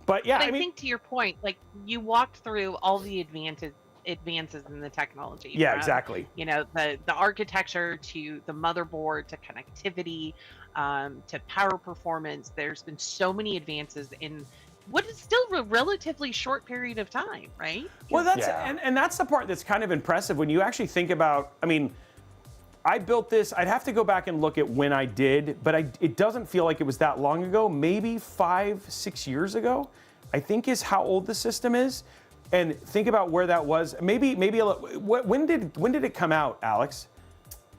But yeah, But I mean, think to your point, like you walked through all the advances in the technology. yeah, from, exactly. You know, the architecture to the motherboard to connectivity to power performance. There's been so many advances in what is still a relatively short period of time, right? Well, that's Yeah. and that's the part that's kind of impressive when you actually think about. I mean, I built this. I'd have to go back and look at when I did, but it doesn't feel like it was that long ago. Maybe 5-6 years ago, I think is how old the system is. And think about where that was. Maybe when did it come out, Alex?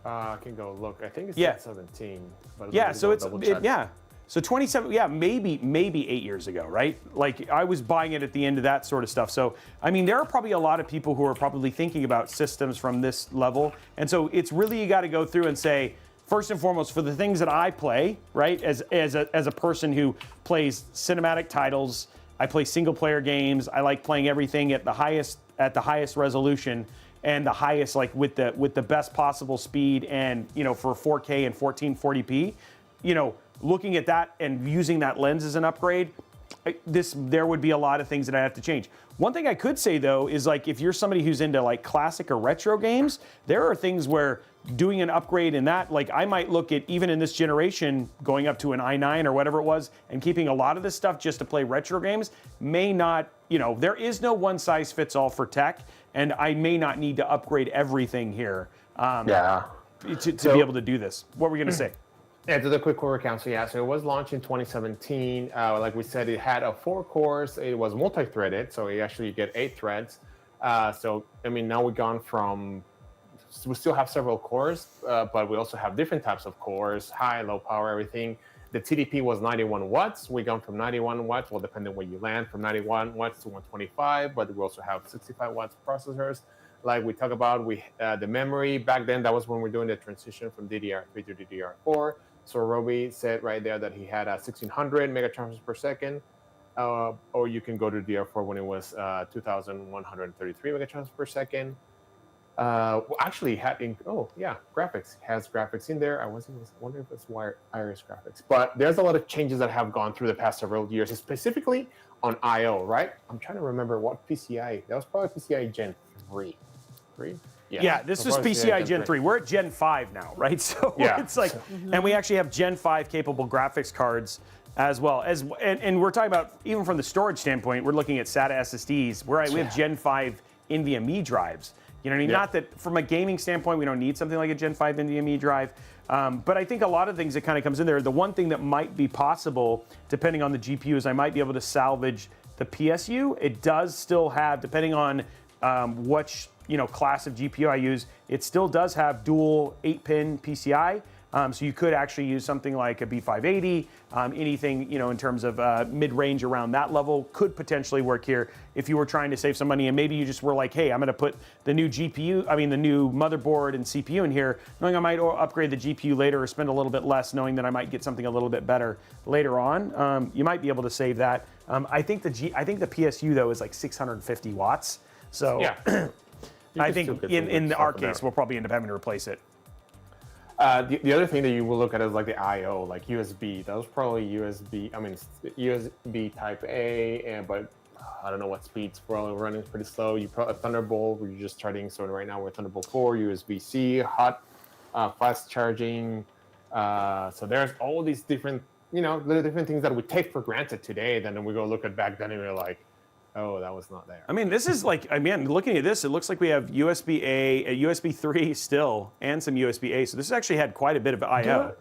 I can go look. I think it's Yeah. 17. But Yeah, let me so go it's double check. yeah. So 27, yeah, maybe 8 years ago, right? Like I was buying it at the end of that sort of stuff. So I mean, there are probably a lot of people who are probably thinking about systems from this level, and so it's really you got to go through and say, first and foremost, for the things that I play, right? As a person who plays cinematic titles, I play single player games. I like playing everything at the highest resolution and the highest like with the best possible speed, and for 4K and 1440p, looking at that and using that lens as an upgrade, there would be a lot of things that I have to change. One thing I could say though is like if you're somebody who's into like classic or retro games, there are things where doing an upgrade in that, like I might look at even in this generation going up to an i9 or whatever it was and keeping a lot of this stuff just to play retro games may not, there is no one size fits all for tech, and I may not need to upgrade everything here Yeah. to be able to do this. What were we going to say? Yeah, to the quick core recount. So it was launched in 2017. Like we said, it had 4 cores. It was multi-threaded, so you actually get 8 threads. So I mean, now we've gone from we still have several cores, but we also have different types of cores, high, low power, everything. The TDP was 91 watts. We've gone from 91 watts, well, depending where you land, from 91 watts to 125. But we also have 65 watts processors. Like we talk about, the memory back then. That was when we're doing the transition from DDR3 to DDR4. So Robey said right there that he had 1600 megatransfers per second, or you can go to DDR4 when it was 2133 megatransfers per second. Actually, graphics. It has graphics in there. I wondering if it's Iris graphics. But there's a lot of changes that have gone through the past several years, specifically on I/O. Right? I'm trying to remember what PCI. That was probably PCI Gen 3. Yeah, this was PCI Gen 3. We're at Gen 5 now, right? So it's like, and we actually have Gen 5 capable graphics cards as well. And we're talking about, even from the storage standpoint, we're looking at SATA SSDs. We have Gen 5 NVMe drives. You know what I mean? Yeah. Not that from a gaming standpoint, we don't need something like a Gen 5 NVMe drive. But I think a lot of things that kind of comes in there, the one thing that might be possible, depending on the GPU, is I might be able to salvage the PSU. It does still have, depending on which class of GPU I use, it still does have dual 8-pin PCI. So you could actually use something like a B580, anything in terms of mid-range around that level could potentially work here if you were trying to save some money, and maybe you just were like, hey, I'm going to put the new the new motherboard and CPU in here, knowing I might upgrade the GPU later or spend a little bit less, knowing that I might get something a little bit better later on. You might be able to save that. I think the PSU though is like 650 watts. So I think in our case, we'll probably end up having to replace it. The other thing that you will look at is like the I/O, like USB. That was probably USB. I mean, USB Type A, but I don't know what speeds. Probably running pretty slow. You probably Thunderbolt. We're just starting. So right now we're Thunderbolt 4, USB-C, hot, fast charging. So there's all these different, little different things that we take for granted today. Then we go look at back then and we're like, oh, that was not there. I mean, this is like, looking at this, it looks like we have USB-A, a USB 3 still, and some USB-A. So this actually had quite a bit of I/O.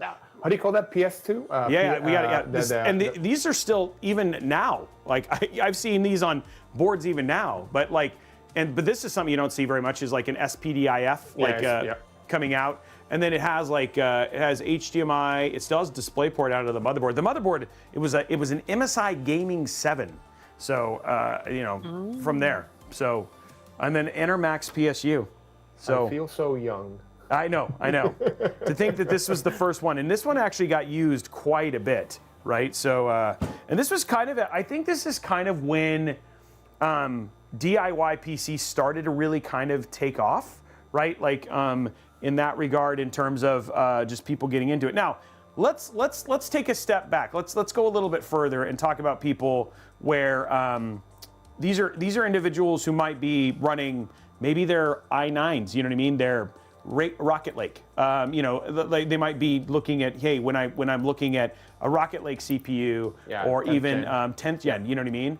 How do you call that? PS2? We got it. These are still even now. Like I've seen these on boards even now. But but this is something you don't see very much. Is like an SPDIF coming out, and then it has HDMI. It still has DisplayPort out of the motherboard. The motherboard it was an MSI Gaming 7. So, from there. So, and then Enter Max PSU. So I feel so young. I know. To think that this was the first one, and this one actually got used quite a bit, right? So, and this was kind of, I think this is kind of when DIY PC started to really kind of take off, right? Like in that regard, in terms of just people getting into it. Now, let's take a step back. Let's go a little bit further and talk about people where these are individuals who might be running maybe their i9s. You know what I mean? Their Rocket Lake. They might be looking at, hey, when I'm looking at a Rocket Lake CPU or even 10th gen. You know what I mean?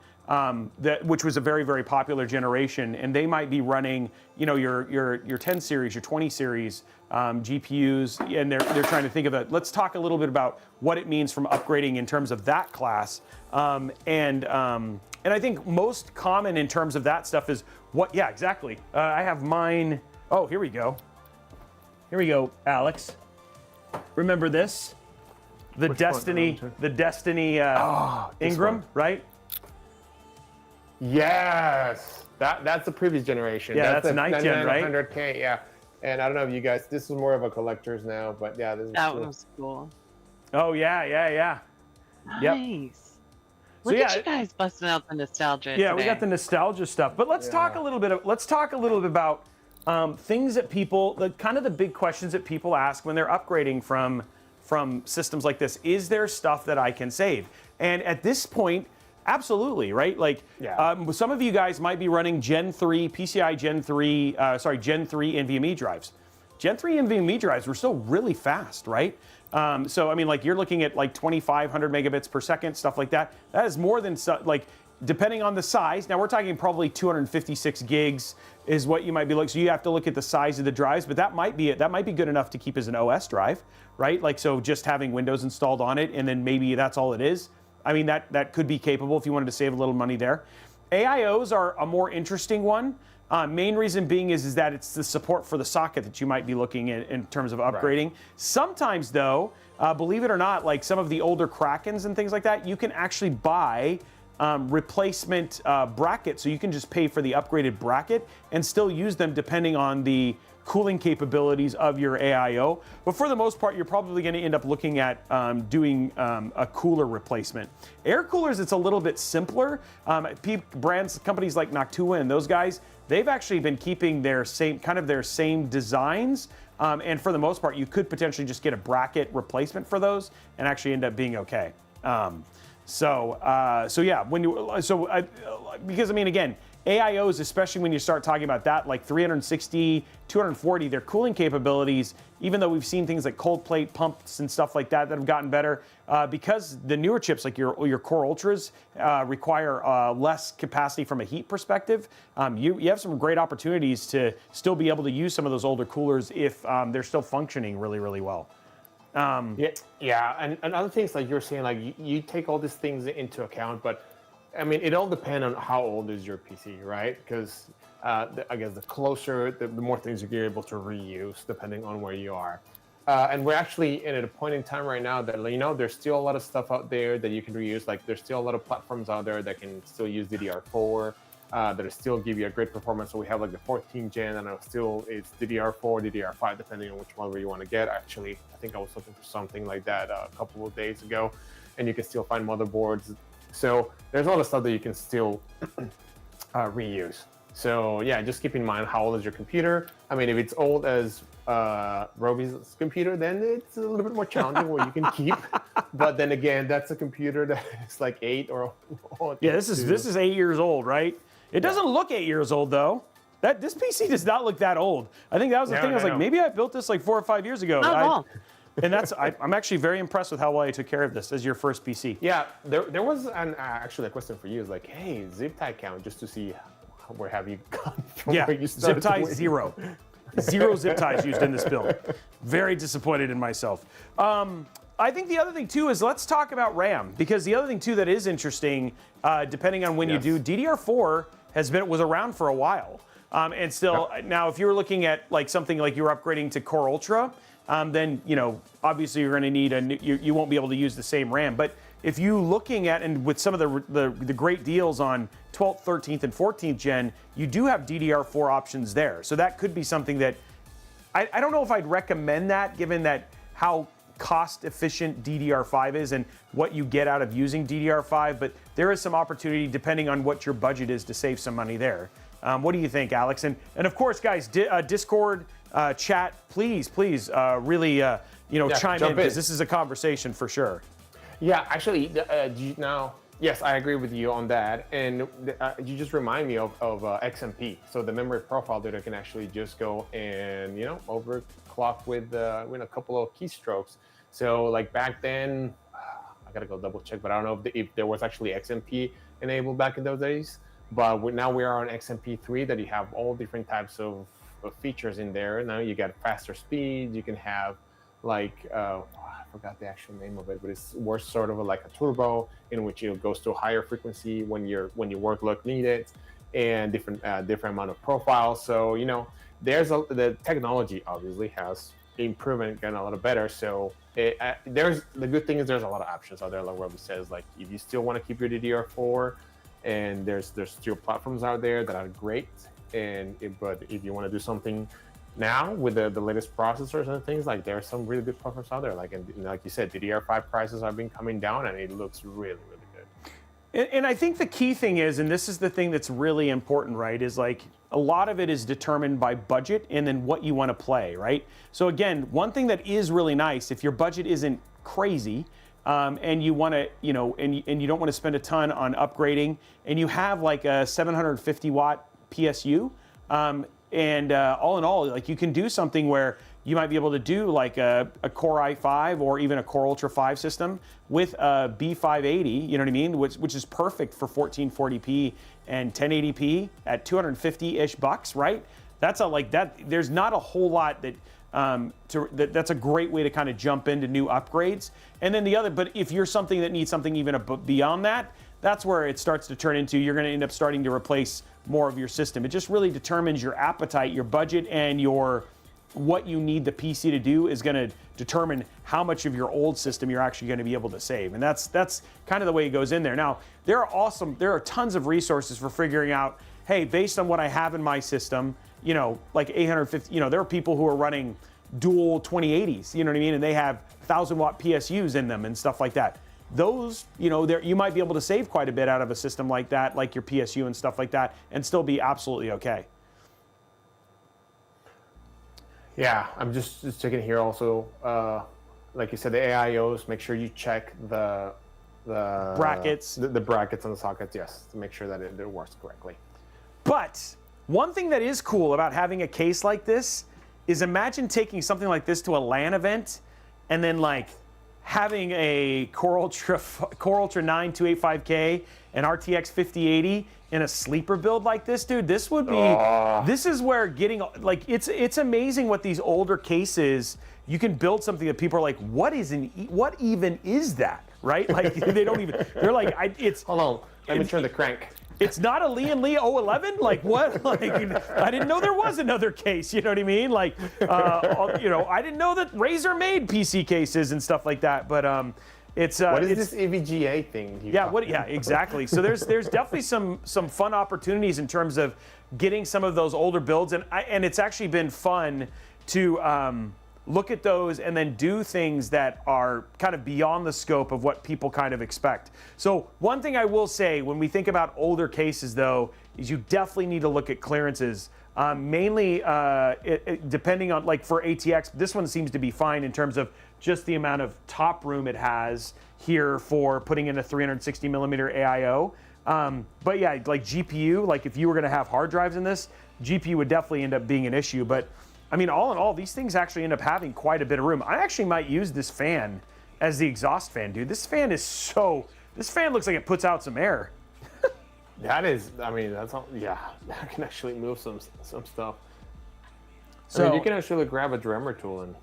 Which was a very, very popular generation, and they might be running, your 10 series, your 20 series GPUs, and they're trying to think of it. Let's talk a little bit about what it means from upgrading in terms of that class, and I think most common in terms of that stuff is what? Yeah, exactly. I have mine. Oh, here we go. Here we go, Alex. Remember this? The Destiny Ingram, right? Yes, that's the previous generation. Yeah, that's a 9th gen, right? 100K, yeah. And I don't know if you guys, this is more of a collector's now, but yeah, this is That cool. was cool. Oh yeah. Nice. Look at you guys busting out the nostalgia. Yeah, today. we got the nostalgia stuff. But let's talk a little bit about things that people, the big questions that people ask when they're upgrading from systems like this. Is there stuff that I can save? And at this point, absolutely, right? Like, some of you guys might be running Gen 3, PCI Gen 3 NVMe drives. Gen 3 NVMe drives were still really fast, right? So, I mean, like, you're looking at like 2,500 megabits per second, stuff like that. That is more than, depending on the size. Now, we're talking probably 256 gigs is what you might be looking. So you have to look at the size of the drives, but that might be good enough to keep as an OS drive, right? Like, so just having Windows installed on it, and then maybe that's all it is. I mean, that could be capable if you wanted to save a little money there. AIOs are a more interesting one. Main reason being is that it's the support for the socket that you might be looking at in terms of upgrading. Right. Sometimes, though, believe it or not, like some of the older Krakens and things like that, you can actually buy replacement brackets, so you can just pay for the upgraded bracket and still use them depending on the cooling capabilities of your AIO. But for the most part, you're probably going to end up looking at doing a cooler replacement. Air coolers, it's a little bit simpler. Companies like Noctua and those guys, they've actually been keeping their same designs. And for the most part, you could potentially just get a bracket replacement for those and actually end up being okay. Because I mean, again, AIOs, especially when you start talking about that, like 360, 240, their cooling capabilities, even though we've seen things like cold plate pumps and stuff like that have gotten better, because the newer chips, like your Core Ultras, require less capacity from a heat perspective, you have some great opportunities to still be able to use some of those older coolers if they're still functioning really, really well. And other things like you're saying, like you take all these things into account, but I mean, it all depends on how old is your PC, right? Because I guess the closer, the more things you're able to reuse, depending on where you are. And we're actually at a point in time right now that, there's still a lot of stuff out there that you can reuse. Like, there's still a lot of platforms out there that can still use DDR4, that still give you a great performance. So we have like the 14th gen, and it's DDR4, DDR5, depending on which one you want to get. Actually, I think I was looking for something like that a couple of days ago, and you can still find motherboards. So there's a lot of stuff that you can still reuse. So yeah, just keep in mind how old is your computer. I mean, if it's old as Robey's computer, then it's a little bit more challenging what you can keep. But then again, that's a computer that is like 8 or yeah, this is 8 years old, right? It doesn't look 8 years old though. This PC does not look that old. I think that was the thing. I was like, maybe I built this like 4 or 5 years ago. Not at all. And I'm actually very impressed with how well I took care of this as your first PC. Yeah, there was actually a question for you. It's like, hey, zip tie count, just to see where have you gone from where you started. Zip tie 0. 0 zip ties used in this build. Very disappointed in myself. I think the other thing too is let's talk about RAM, because the other thing too that is interesting, depending on when you do, DDR4 was around for a while. And still, now if you were looking at like something like you were upgrading to Core Ultra, then obviously you're going to need you won't be able to use the same RAM. But if you looking at, and with some of the great deals on 12th, 13th, and 14th gen, you do have DDR4 options there. So that could be something that I don't know if I'd recommend that, given that how cost efficient DDR5 is and what you get out of using DDR5, but there is some opportunity depending on what your budget is to save some money there. What do you think, Alex? And of course, guys, Discord chat, please really chime in, because this is a conversation for sure. Yeah, actually, now, yes, I agree with you on that. And you just remind me of XMP. So the memory profile data can actually just go and, overclock with a couple of keystrokes. So like back then, I gotta go double check, but I don't know if there was actually XMP enabled back in those days. But now we are on XMP3 that you have all different types of features in there. Now you got faster speed. You can have I forgot the actual name of it, but it's more sort of like a turbo in which it goes to a higher frequency when your workload need it, and different amount of profiles. So the technology obviously has improved and gotten a lot better. So there's the good thing is there's a lot of options out there. Like Robey says, like if you still want to keep your DDR4, and there's still platforms out there that are great. But if you want to do something now with the latest processors and things, like there are some really good platforms out there. Like you said, DDR5 prices have been coming down, and it looks really, really good. And I think the key thing is, and this is the thing that's really important, right, is like a lot of it is determined by budget and then what you want to play, right? So again, one thing that is really nice, if your budget isn't crazy, and you want to, and you don't want to spend a ton on upgrading, and you have like a 750 watt PSU, and all in all, like you can do something where you might be able to do like a Core i5 or even a Core Ultra 5 system with a B580, you know what I mean? Which is perfect for 1440p and 1080p at 250-ish bucks, right? That's there's not a whole lot that, that's a great way to kind of jump into new upgrades. And then but if you're something that needs something even beyond that, that's where it starts to turn into, you're going to end up starting to replace more of your system. It just really determines your appetite, your budget, and what you need the PC to do is going to determine how much of your old system you're actually going to be able to save. And that's kind of the way it goes in there. Now, there are tons of resources for figuring out, hey, based on what I have in my system, like 850, there are people who are running dual 2080s, you know what I mean? And they have 1,000 watt PSUs in them and stuff like that. Those, you might be able to save quite a bit out of a system like that, like your PSU and stuff like that, and still be absolutely okay. Yeah, I'm just checking here also. Like you said, the AIOs, make sure you check the brackets. The brackets on the sockets, yes, to make sure that it works correctly. But one thing that is cool about having a case like this is imagine taking something like this to a LAN event and then like having a Core Ultra 9 285K and RTX 5080 in a sleeper build like this, dude. This would be, this is where getting, like, it's amazing what these older cases, you can build something that people are like, what even is that, right? Like, they don't even, they're like, Hold on, let me turn the crank. It's not a Lee & Lee 011? Like, what? Like, I didn't know there was another case, you know what I mean? Like, I didn't know that Razer made PC cases and stuff like that, but it's... what is this EVGA thing? Yeah, exactly. So there's definitely some fun opportunities in terms of getting some of those older builds, and it's actually been fun to look at those and then do things that are kind of beyond the scope of what people kind of expect. So one thing I will say when we think about older cases, though, is you definitely need to look at clearances. Mainly, depending on, like for ATX, this one seems to be fine in terms of just the amount of top room it has here for putting in a 360 millimeter AIO. But yeah, like GPU, like if you were gonna have hard drives in this, GPU would definitely end up being an issue. But I mean, all in all, these things actually end up having quite a bit of room. I actually might use this fan as the exhaust fan, dude. This fan looks like it puts out some air. That is, I mean, that's all, yeah, that can actually move some stuff. So I mean, you can actually grab a drummer tool and...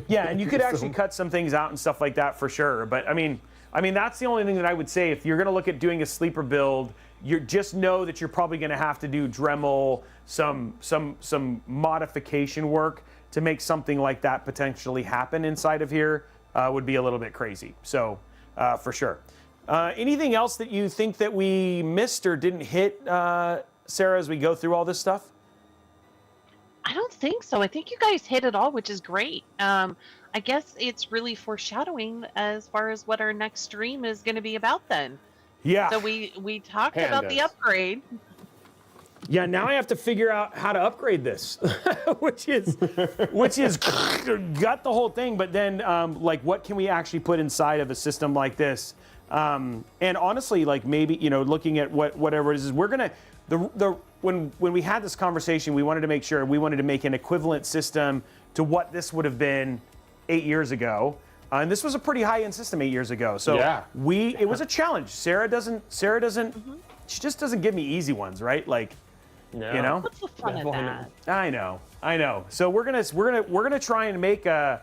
Yeah, and you could actually cut some things out and stuff like that for sure. But I mean, that's the only thing that I would say. If you're gonna look at doing a sleeper build, you just know that you're probably gonna have to do Dremel, some modification work to make something like that potentially happen inside of here. Would be a little bit crazy. So for sure. Anything else that you think that we missed or didn't hit, Sarah, as we go through all this stuff? I don't think so. I think you guys hit it all, which is great. I guess it's really foreshadowing as far as what our next stream is going to be about then. Yeah. So we talked about the Pandas. upgrade. Yeah, now I have to figure out how to upgrade this, which is got the whole thing. But then, like, what can we actually put inside of a system like this? And honestly, like maybe looking at whatever it is, we're gonna when we had this conversation, we wanted to make sure we wanted to make an equivalent system to what this would have been 8 years ago. And this was a pretty high-end system 8 years ago. So Yeah. it was a challenge. Sarah doesn't. She just doesn't give me easy ones, right? Like. No. You know? What's the fun of that? I know. So we're gonna try and make a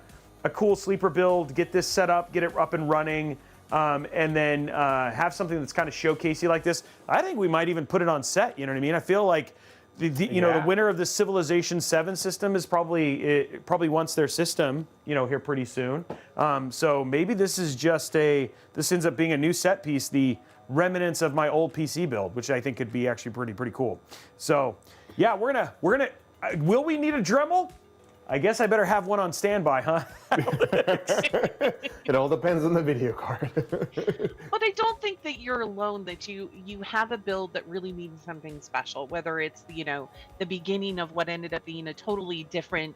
cool sleeper build, get this set up, get it up and running, and then have something that's kind of showcasey like this. I think we might even put it on set. You know what I mean? I feel like the winner of the Civilization 7 system is probably wants their system here pretty soon. So maybe this ends up being a new set piece. The remnants of my old PC build, which I think could be actually pretty cool. So, yeah, we're gonna. Will we need a Dremel? I guess I better have one on standby, huh? It all depends on the video card. But I don't think that you're alone. That you have a build that really means something special. Whether it's the beginning of what ended up being a totally different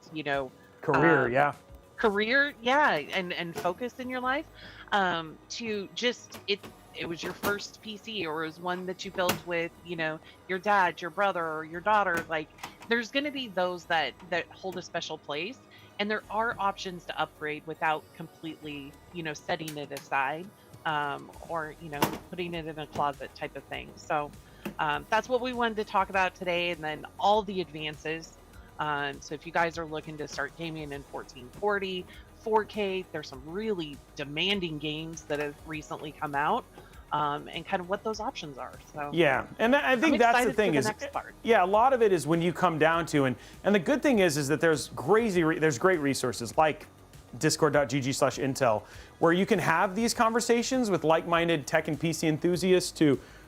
Career, career, and focus in your life. To just it was your first PC, or it was one that you built with, your dad, your brother, or your daughter. Like, there's going to be those that hold a special place, and there are options to upgrade without completely, setting it aside, or putting it in a closet type of thing. So that's what we wanted to talk about today, and then all the advances. So if you guys are looking to start gaming in 1440, 4K, there's some really demanding games that have recently come out, and kind of what those options are. So yeah, and I think that's the thing is, a lot of it is when you come down to, and the good thing is that there's great resources like discord.gg/intel where you can have these conversations with like-minded tech and PC enthusiasts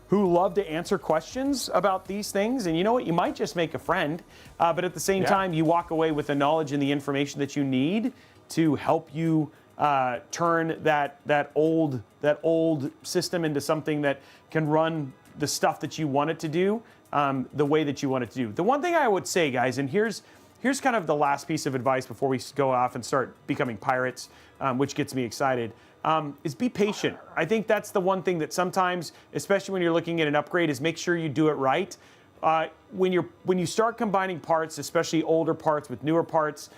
who love to answer questions about these things. And you know what? You might just make a friend, but at the same time, you walk away with the knowledge and the information that you need to help you turn that old system into something that can run the stuff that you want it to do the way that you want it to do. The one thing I would say, guys, and here's kind of the last piece of advice before we go off and start becoming pirates, which gets me excited, is be patient. I think that's the one thing that sometimes, especially when you're looking at an upgrade, is make sure you do it right. When you start combining parts, especially older parts with newer parts,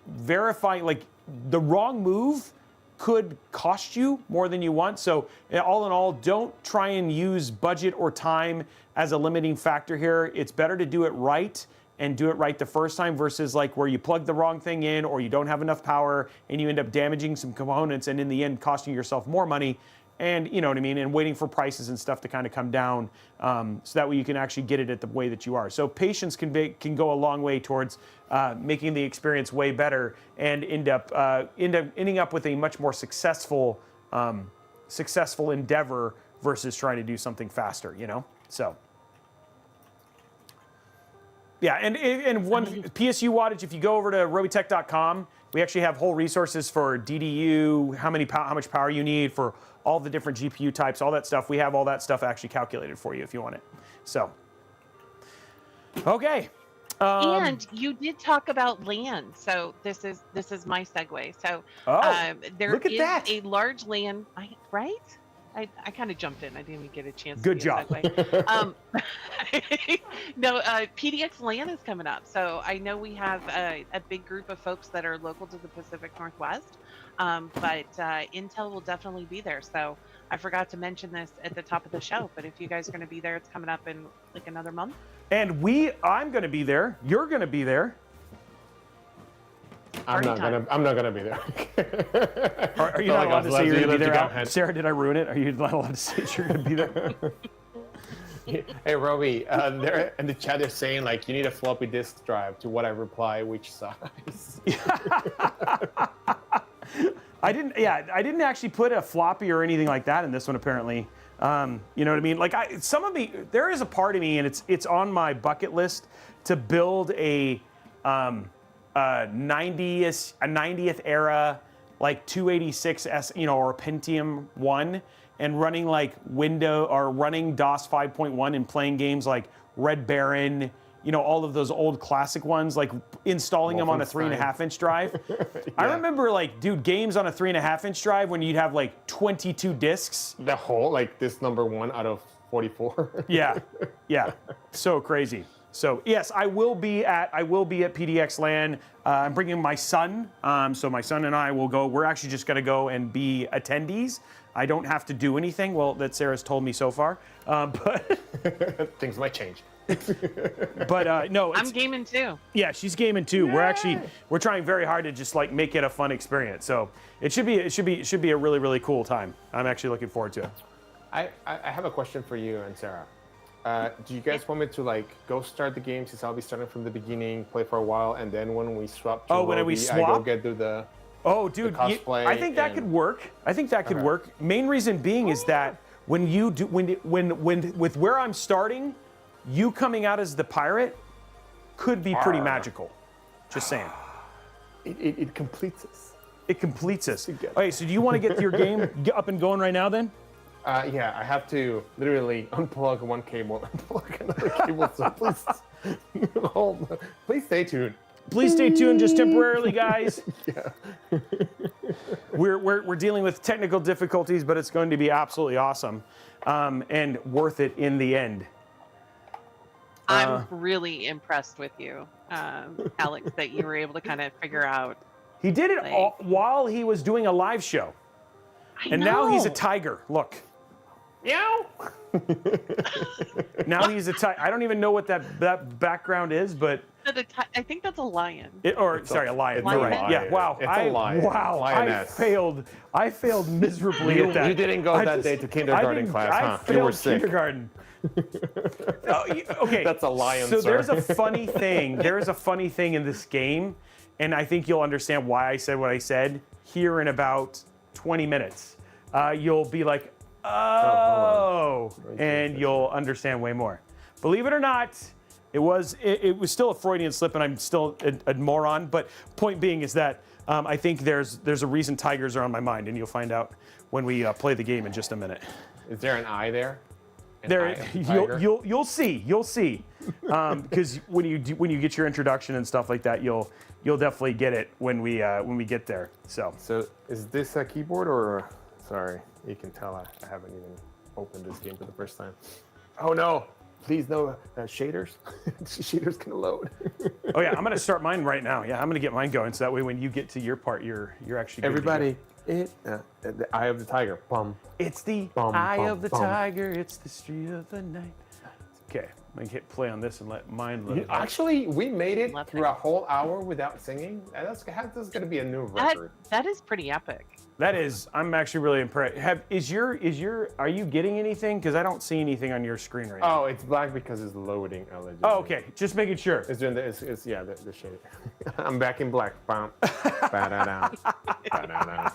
verifying, like, the wrong move could cost you more than you want. So all in all, don't try and use budget or time as a limiting factor here. It's better to do it right and do it right the first time versus like where you plug the wrong thing in or you don't have enough power and you end up damaging some components and in the end costing yourself more money. And you know what I mean, and waiting for prices and stuff to kind of come down, so that way you can actually get it at the way that you are. So patience can go a long way towards making the experience way better and ending up with a much more successful endeavor versus trying to do something faster. So. Yeah, and one PSU wattage. If you go over to robeytech.com, we actually have whole resources for DDU, how much power you need for all the different GPU types, all that stuff. We have all that stuff actually calculated for you if you want it. So, okay. And you did talk about land, so this is my segue. So there look at is that. a large land, right? I kind of jumped in. I didn't even get a chance. Good to job. No, PDX LAN is coming up. So I know we have a big group of folks that are local to the Pacific Northwest, but Intel will definitely be there. So I forgot to mention this at the top of the show, but if you guys are going to be there, it's coming up in like another month. And I'm going to be there. You're going to be there. I'm not gonna be there. Are you not allowed to say you're gonna be there? Sarah, did I ruin it? Are you not allowed to say you're gonna be there? Hey, Robey, they're in the chat. They're saying like you need a floppy disk drive. To what I reply, which size? I didn't actually put a floppy or anything like that in this one. Apparently, you know what I mean. Like there is a part of me, and it's on my bucket list to build a 90th era, like 286S, or a Pentium 1, and running like running DOS 5.1 and playing games like Red Baron, all of those old classic ones, like installing them on a 3.5-inch drive. Yeah. I remember games on a 3.5-inch drive when you'd have like 22 discs. The whole, like this number 1 out of 44. Yeah. So crazy. So yes, I will be at PDX LAN. I'm bringing my son. So my son and I will go. We're actually just going to go and be attendees. I don't have to do anything. Well, that Sarah's told me so far. But things might change. But no, I'm gaming too. Yeah, she's gaming too. Yay! We're trying very hard to just like make it a fun experience. So it should be a really, really cool time. I'm actually looking forward to it. I have a question for you and Sarah. Do you guys want me to like go start the game since I'll be starting from the beginning, play for a while, and then when we swap to Robey, I go get to the dude, cosplay? I think that could work. Work. Main reason being is that with where I'm starting, you coming out as the pirate could be pretty magical. Just saying. It completes us. It completes us. Okay, so do you want to get your game up and going right now then? Yeah, I have to literally unplug one cable and plug another cable. So please stay tuned. Please stay tuned just temporarily, guys. Yeah. We're dealing with technical difficulties, but it's going to be absolutely awesome and worth it in the end. I'm really impressed with you, Alex, that you were able to kind of figure out. He did it while he was doing a live show. And now he's a tiger. Look. Meow. Now he's a tiger. I don't even know what that background is, but I think that's a lion. A lion. You're right. Yeah. Wow. It's a lion. Wow. Lioness. I failed miserably at that. You didn't go that day to kindergarten class, huh? I failed You were sick. kindergarten. Okay. That's a lion. So sir. there's a funny thing. There is a funny thing in this game, and I think you'll understand why I said what I said here in about 20 minutes. You'll be like, and you'll understand way more. Believe it or not, it was still a Freudian slip, and I'm still a moron. But point being is that I think there's a reason tigers are on my mind, and you'll find out when we play the game in just a minute. Is there an eye there? You'll see because when you get your introduction and stuff like that, you'll definitely get it when we get there. So is this a keyboard or? Sorry, you can tell I haven't even opened this game for the first time. Oh no! Please no shaders. Shaders can load. Oh yeah, I'm gonna start mine right now. Yeah, I'm gonna get mine going so that way when you get to your part, you're actually good everybody. The eye of the tiger. Bum. It's the eye of the tiger. It's the street of the night. Okay, I'm gonna hit play on this and let mine load. Actually, we made it through a whole hour without singing. That's gonna be a new record. That is pretty epic. That is. I'm actually really impressed. Are you getting anything? Because I don't see anything on your screen right now. Oh, it's black because it's loading. Allegedly. Oh, okay. Just making sure. It's doing the shade. I'm back in black. Bam. Ba-da-da. Ba-da-da.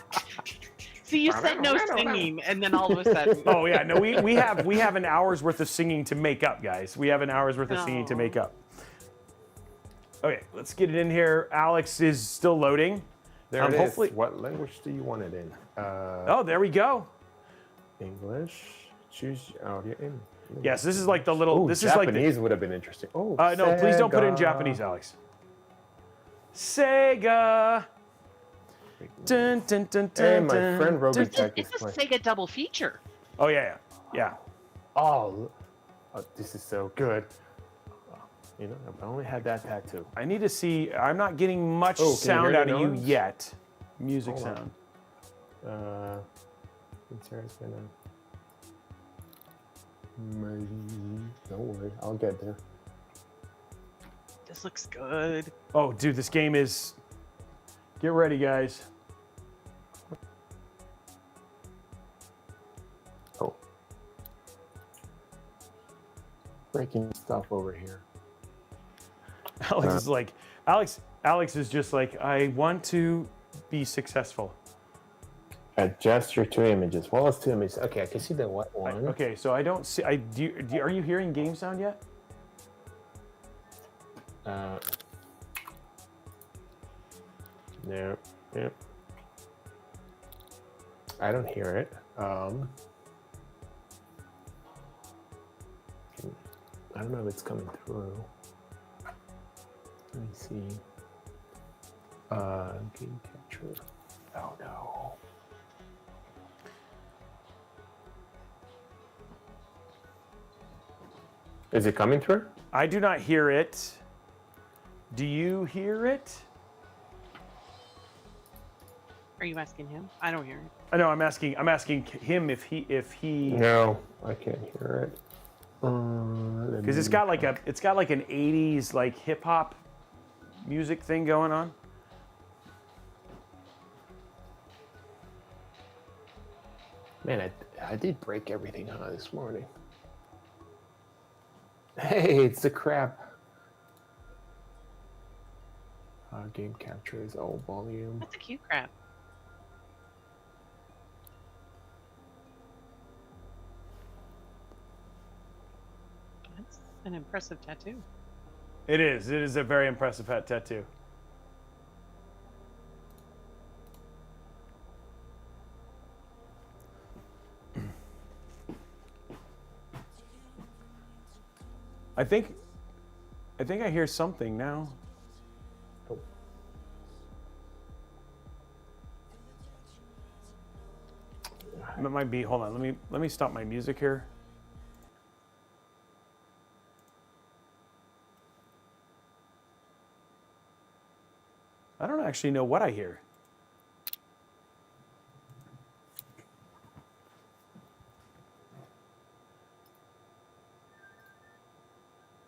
See, you said no singing, and then all of a sudden. Oh yeah, no, we have an hour's worth of singing to make up, guys. We have an hour's worth of singing to make up. Okay, let's get it in here. Alex is still loading. There it is. What language do you want it in? Oh, there we go. English. Choose audio in. Yes, this is like the little. Ooh, this Japanese is like would have been interesting. Oh, no, please don't put it in Japanese, Alex. Sega. Dun, dun, dun, dun, hey, my friend Robeytech is It's a playing. Sega double feature. Oh yeah. Oh, this is so good. You know, I only had that tattoo. I need to see. I'm not getting much sound out of you yet. Music sound. Sarah's gonna. Don't worry, I'll get there. This looks good. Oh, dude, this game is. Get ready, guys. Oh. Breaking stuff over here. Alex is like, Alex is just like, I want to be successful. Adjust your two images. Well, it's two images. Okay, I can see the white one. Okay, so I don't see. Are you hearing game sound yet? No. Yep. I don't hear it. I don't know if it's coming through. Let me see. Game capture. Oh no. Is it coming through? I do not hear it. Do you hear it? Are you asking him? I don't hear it. I know. I'm asking him if he. No, I can't hear it. Because it's got like an 80s like hip hop music thing going on. Man, I did break everything this morning. Hey, it's the crap. Game capture is all volume. That's a cute crab. That's an impressive tattoo. It is. It is a very impressive tattoo. I think I hear something now. Oh. It might be. Hold on. Let me stop my music here. I don't actually know what I hear.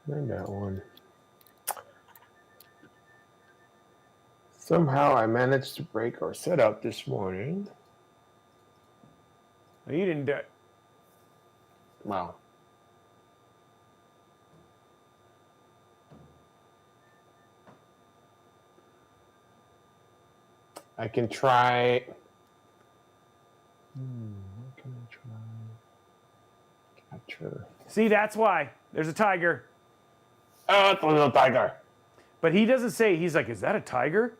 Find that one. Somehow I managed to break our setup this morning. No, you didn't do it. Wow. I can try. What can I try? Capture. See, that's why. There's a tiger. Oh, it's a little tiger. But he doesn't say, he's like, is that a tiger?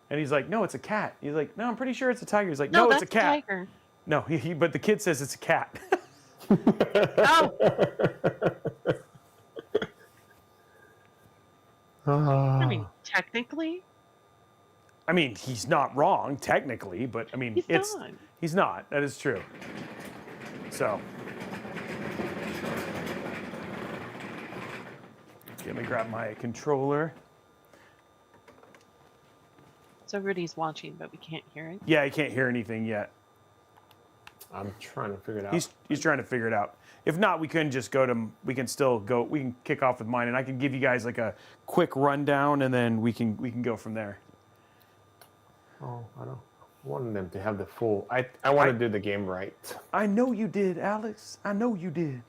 And he's like, no, it's a cat. He's like, no, I'm pretty sure it's a tiger. He's like, no, it's a cat. Tiger. No, but the kid says it's a cat. Oh. I mean, technically. I mean, he's not wrong, technically, but I mean, he's not. That is true. So. Let me grab my controller. So Rudy's watching, but we can't hear it. Yeah, I can't hear anything yet. I'm trying to figure it out. He's trying to figure it out. If not, we can just go to. We can still go. We can kick off with mine, and I can give you guys like a quick rundown, and then we can go from there. Oh, I don't want them to have the full. I want to do the game right. I know you did, Alex. I know you did.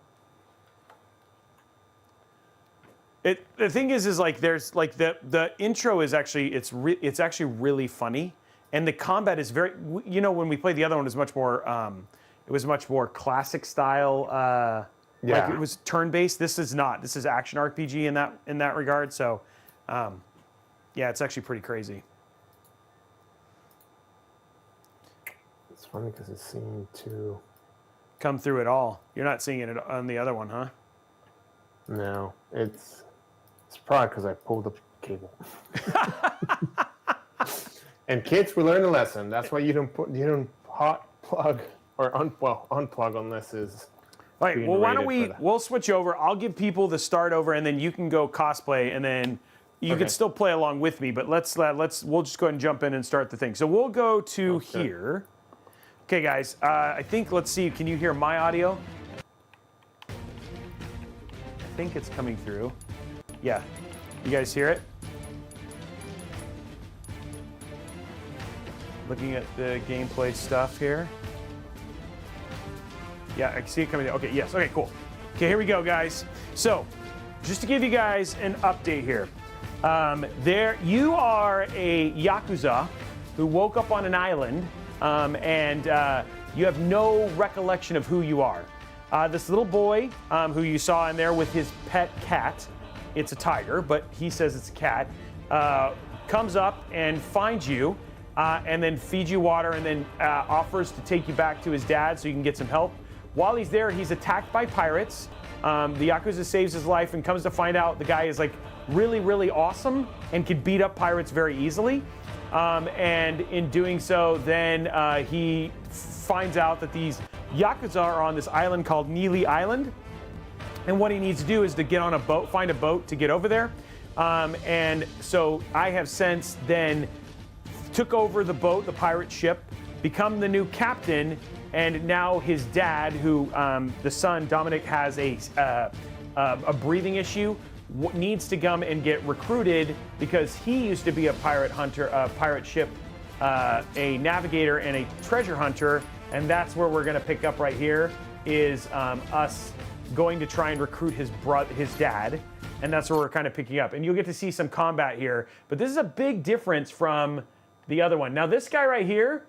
The thing is like there's like the intro is actually it's actually really funny, and the combat is very, you know, when we played the other one, it was much more classic style. Yeah. Like it was turn based. This is not. This is action RPG in that regard. So, yeah, it's actually pretty crazy. It's funny because it seemed to come through it all. You're not seeing it on the other one, huh? No, it's probably because I pulled the cable. And kids, we learned a lesson. That's why you don't hot plug or unplug unless is. All right. Well, why don't we'll switch over. I'll give people the start over, and then you can go cosplay, and then you can still play along with me. But we'll just go ahead and jump in and start the thing. So we'll go to here. Okay, guys. I think let's see. Can you hear my audio? I think it's coming through. Yeah. You guys hear it? Looking at the gameplay stuff here. Yeah, I can see it coming down. Okay, yes. Okay, cool. Okay, here we go, guys. So, just to give you guys an update here. You are a Yakuza who woke up on an island, and you have no recollection of who you are. This little boy who you saw in there with his pet cat, it's a tiger, but he says it's a cat, comes up and finds you and then feed you water, and then offers to take you back to his dad so you can get some help. While he's there, he's attacked by pirates. The Yakuza saves his life and comes to find out the guy is like really, really awesome and can beat up pirates very easily. And in doing so, then he finds out that these Yakuza are on this island called Neely Island. And what he needs to do is to get on a boat, find a boat to get over there. And so I have since then took over the boat, the pirate ship, become the new captain, and now his dad, who the son Dominic has a breathing issue, needs to come and get recruited because he used to be a pirate hunter, a pirate ship, a navigator, and a treasure hunter, and that's where we're going to pick up right here. Is us going to try and recruit his dad, and that's where we're kind of picking up. And you'll get to see some combat here, but this is a big difference from the other one. Now this guy right here,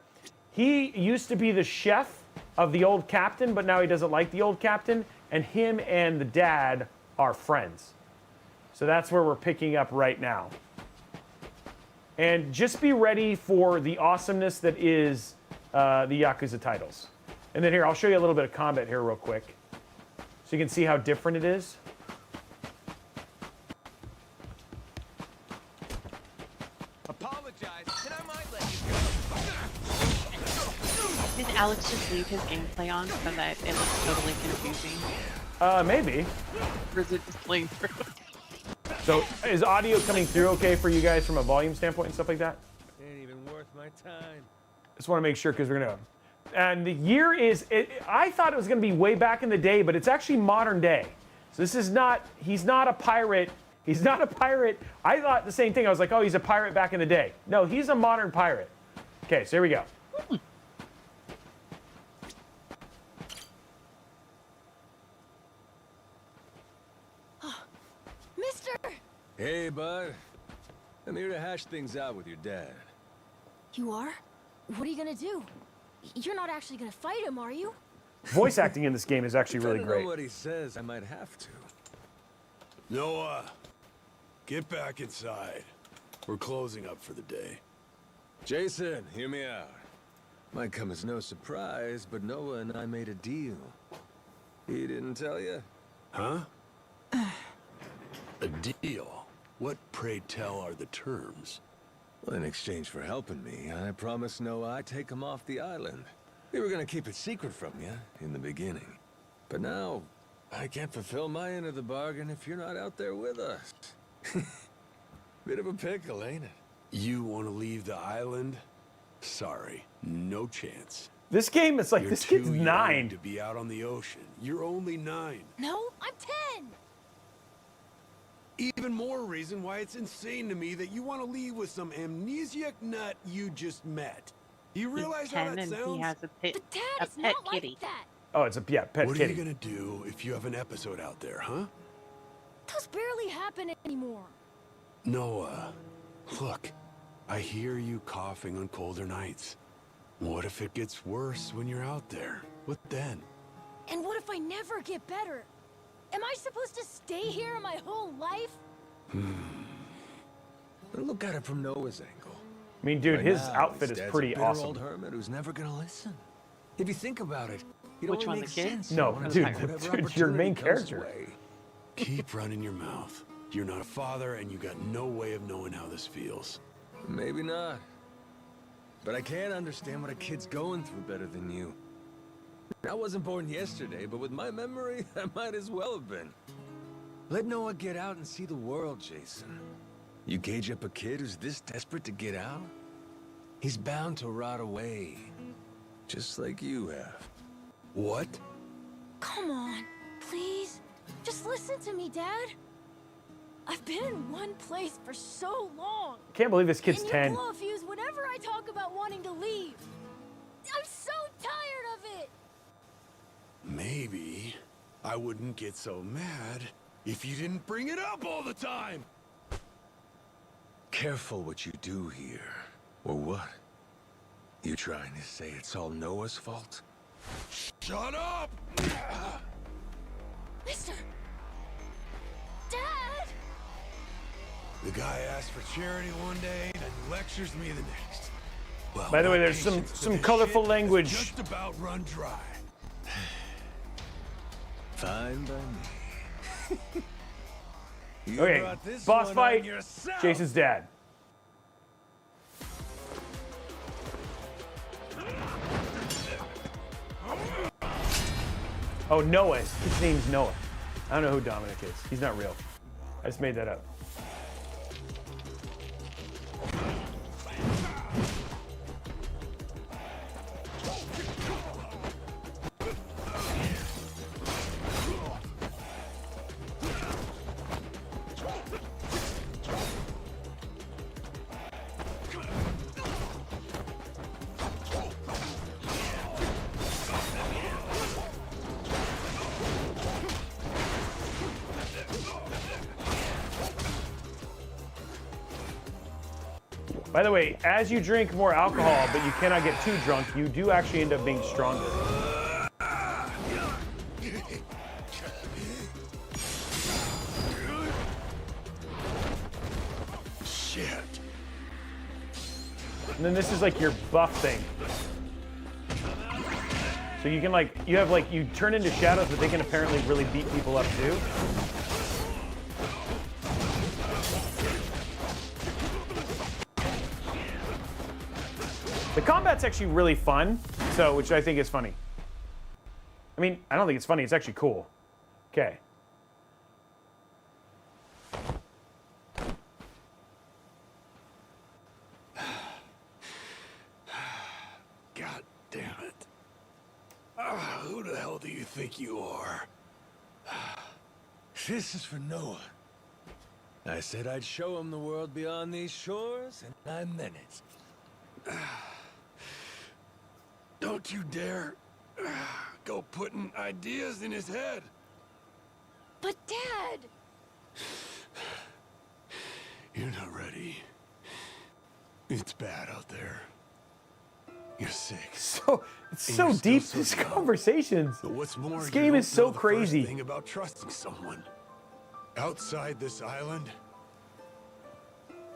he used to be the chef of the old captain, but now he doesn't like the old captain, and him and the dad are friends. So that's where we're picking up right now. And just be ready for the awesomeness that is the Yakuza titles. And then here, I'll show you a little bit of combat here real quick, so you can see how different it is. Apologize, and I might let you go. Did Alex just leave his gameplay on so that it looks totally confusing? Maybe. Or is it just playing through? So is audio coming through okay for you guys from a volume standpoint and stuff like that? Ain't even worth my time. Just want to make sure because we're gonna. And the year is, I thought it was gonna be way back in the day, but it's actually modern day. So this is not, he's not a pirate. He's not a pirate. I thought the same thing. I was like, oh, he's a pirate back in the day. No, he's a modern pirate. Okay, so here we go. Mister! Hey, bud. I'm here to hash things out with your dad. You are? What are you gonna do? You're not actually gonna fight him, are you? Voice acting in this game is actually really Depending on great. what he says, I might have to. Noah, get back inside. We're closing up for the day. Jason, hear me out. Might come as no surprise, but Noah and I made a deal. He didn't tell you? Huh? A deal? What, pray tell, are the terms? Well, in exchange for helping me, I promised Noah I'd take him off the island. We were gonna keep it secret from you in the beginning. But now, I can't fulfill my end of the bargain if you're not out there with us. Bit of a pickle, ain't it? You want to leave the island? Sorry, no chance. This game is like, You're this kid's too young 9. to be out on the ocean. You're only 9. No, I'm 10! Even more reason why it's insane to me that you want to leave with some amnesiac nut you just met. You realize He's how 10 that and sounds? he has a But pet Dad, it's kitty. not like that! Oh, it's a, yeah, pet What are kitty. you gonna do if you have an episode out there, huh? Those barely happen anymore. Noah, look, I hear you coughing on colder nights. What if it gets worse when you're out there? What then? And what if I never get better? Am I supposed to stay here my whole life? But look at it from Noah's angle. I mean, dude, Right his now, outfit his is dad's pretty a bitter awesome. old hermit who's never gonna listen. If you think about it, it Which only one, the makes kid? sense. No, You wanna dude, take whatever dude, your main opportunity comes character. way. Keep running your mouth. You're not a father, and you got no way of knowing how this feels. Maybe not. But I can't understand what a kid's going through better than you. I wasn't born yesterday, but with my memory, I might as well have been. Let Noah get out and see the world, Jason. You gauge up a kid who's this desperate to get out? He's bound to rot away. Just like you have. What? Come on, please. Just listen to me, Dad. I've been in one place for so long. Can't believe this kid's and 10. you blow a fuse whenever I talk about wanting to leave. I'm so tired of it. Maybe I wouldn't get so mad if you didn't bring it up all the time. Careful what you do here. Or what? You trying to say it's all Noah's fault? Shut up! Mister! Dad! The guy asks for charity one day, then lectures me the next. Well, By the way, my there's patience for some this colorful shit has language. Just about run dry. Fine by me. You Okay, brought this boss one fight. on yourself. Jason's dad. Oh, Noah. His name's Noah. I don't know who Dominic is. He's not real. I just made that up. By the way, as you drink more alcohol, but you cannot get too drunk, you do actually end up being stronger. Shit. And then this is like your buff thing. So you can you turn into shadows, but they can apparently really beat people up too. The combat's actually really fun, which I think is funny. I mean, I don't think it's funny, it's actually cool. Okay. God damn it. Who the hell do you think you are? This is for Noah. I said I'd show him the world beyond these shores, and I meant it. Don't you dare go putting ideas in his head. But Dad! You're not ready. It's bad out there. You're sick. It's so you're deep, still these so young. conversations. But what's more, This you game don't is so know the first crazy. thing about trusting someone. Outside this island,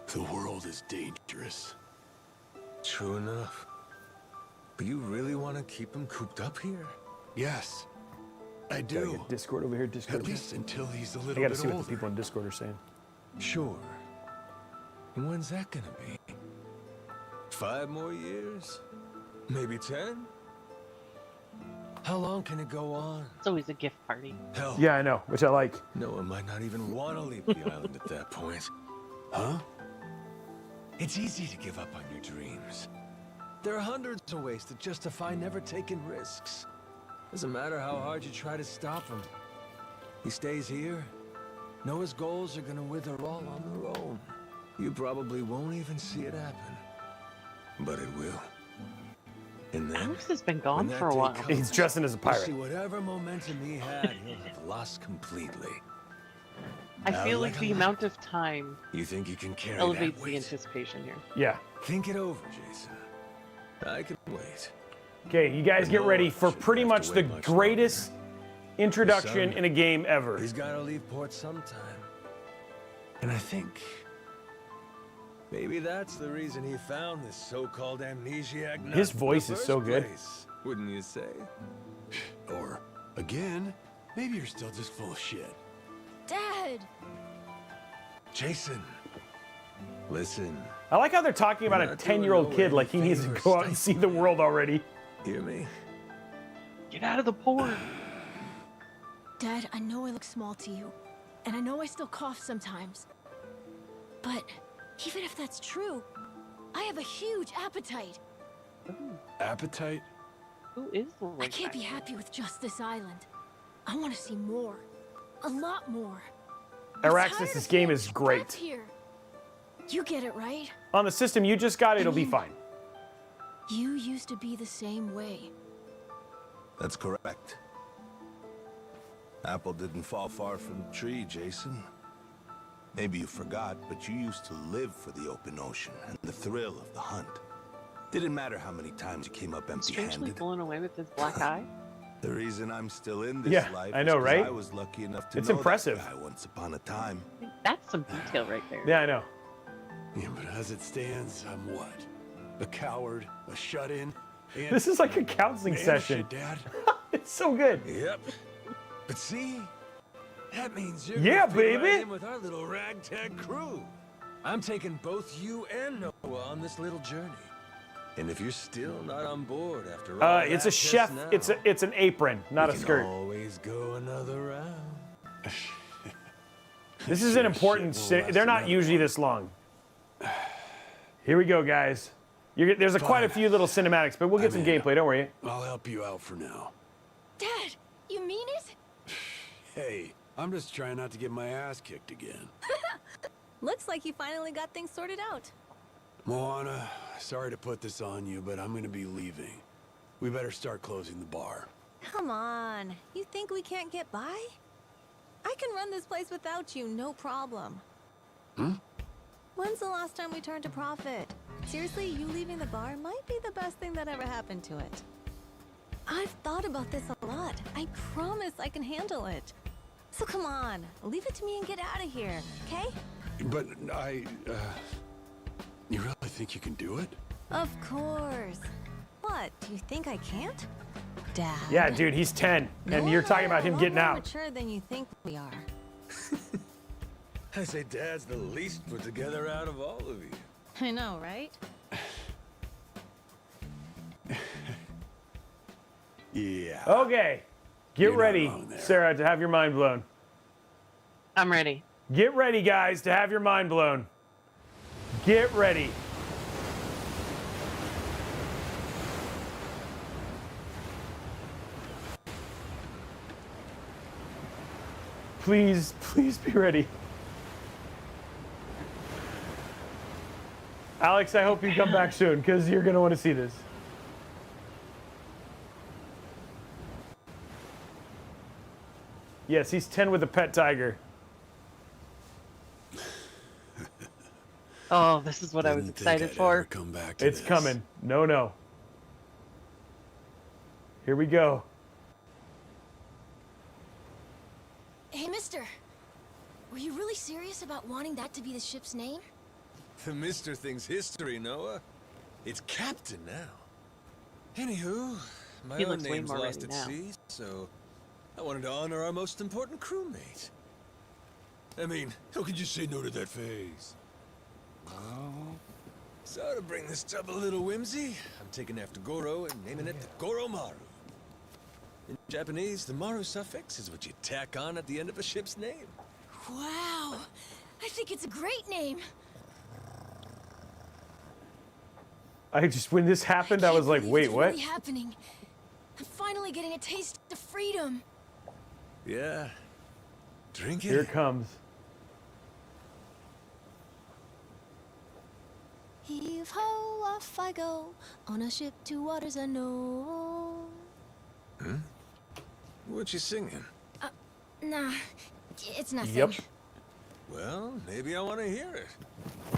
the world is dangerous. True enough. But you really want to keep him cooped up here? Yes, I Gotta do. get Discord over here, Discord At over here. least until he's a I little gotta bit see what older. the people in Discord are saying. Sure. And when's that gonna be? 5 more years? Maybe 10? How long can it go on? It's always a gift party. Hell, Yeah, I know, which I like. Noah might not even want to leave the island at that point. Huh? It's easy to give up on your dreams. There are hundreds of ways to justify never taking risks. Doesn't matter how hard you try to stop him. He stays here. Noah's goals are gonna wither all on their own. You probably won't even see it happen. But it will. And then, Alex has been when gone that for a day while. comes, He's dressing as a you'll see pirate. whatever momentum he had, he'll have lost completely. I feel like like a the light. amount of time You think you can carry elevates that the weight? anticipation here. Yeah. Think it over, Jason. I can wait. Okay, you guys get ready for pretty much the greatest introduction Son. in a game ever. He's got to leave port sometime. And I think maybe that's the reason he found this so-called amnesiac nut His in voice the is so first good. place, wouldn't you say? Or, again, maybe you're still just full of shit. Dad! Jason, listen, I like how they're talking about a You're not doing 10-year-old Noah kid any like he needs to favors, go out and see the world already. hear me? Get out of the port. Dad, I know I look small to you, and I know I still cough sometimes. But even if that's true, I have a huge appetite. Appetite? Who is the I can't be happy with just this island. I want to see more. A lot more. I'm Araxis, tired this of game being is great. trapped here. You get it, right? On the system you just got, it'll be fine. You used to be the same way. That's correct. Apple didn't fall far from the tree, Jason. Maybe you forgot, but you used to live for the open ocean and the thrill of the hunt. Didn't matter how many times you came up Strangely empty-handed. blown away with his black eye. The reason I'm still in this Yeah, life I know, is 'cause right? I was lucky enough to It's know impressive. that guy once upon a time. That's some detail right there. Yeah, I know. Yeah, but as it stands, I'm what? A coward, a shut-in. And This is like a counseling and session. shit, Dad. It's so good. Yep. But see, that means you're Yeah, gonna fit right baby. in with our little ragtag crew. I'm taking both you and Noah on this little journey. And if you're still not on board after all It's that, a chef. just now, It's an apron, not a we can skirt. always go another round. This is an important. Shit won't They're last not another usually one. this long. Here we go, guys. There's quite a few little cinematics, but we'll get some I'm in. gameplay. Don't worry. I'll help you out for now. Dad, you mean it? Hey, I'm just trying not to get my ass kicked again. Looks like you finally got things sorted out. Moana, sorry to put this on you, but I'm gonna be leaving. We better start closing the bar. Come on. You think we can't get by? I can run this place without you, no problem. When's the last time we turned a profit? Seriously, you leaving the bar might be the best thing that ever happened to it. I've thought about this a lot. I promise I can handle it. So come on, leave it to me and get out of here, okay? But you really think you can do it? Of course. What, do you think I can't? Dad. Yeah, dude, he's 10, and Noah you're and talking I about are him a lot getting more out. mature than you think we are. I say Dad's the least put together out of all of you. I know, right? Yeah. Okay, get You're not ready, wrong there. Sarah, to have your mind blown. I'm ready. Get ready, guys, to have your mind blown. Get ready. Please, please be ready. Alex, I hope you come back soon, because you're going to want to see this. Yes, he's 10 with a pet tiger. Oh, this is what I was Didn't think excited I'd for. ever come back to It's this. coming. No. Here we go. Hey, mister. Were you really serious about wanting that to be the ship's name? The Mr. thing's history, Noah. It's Captain now. Anywho, my He own looks way name's more lost ready at now. sea, so I wanted to honor our most important crewmate. I mean, how could you say no to that face? So to bring this tub a little whimsy, I'm taking after Goro and naming it the Goromaru. In Japanese, the Maru suffix is what you tack on at the end of a ship's name. Wow. I think it's a great name. When this happened, I was like, Can't wait, believe what? it's really happening. I'm finally getting a taste of freedom. Yeah. Drink it. Here it comes. Heave ho, off I go on a ship to waters unknown. What you singing? Nah, it's nothing. Yep. Well, maybe I want to hear it.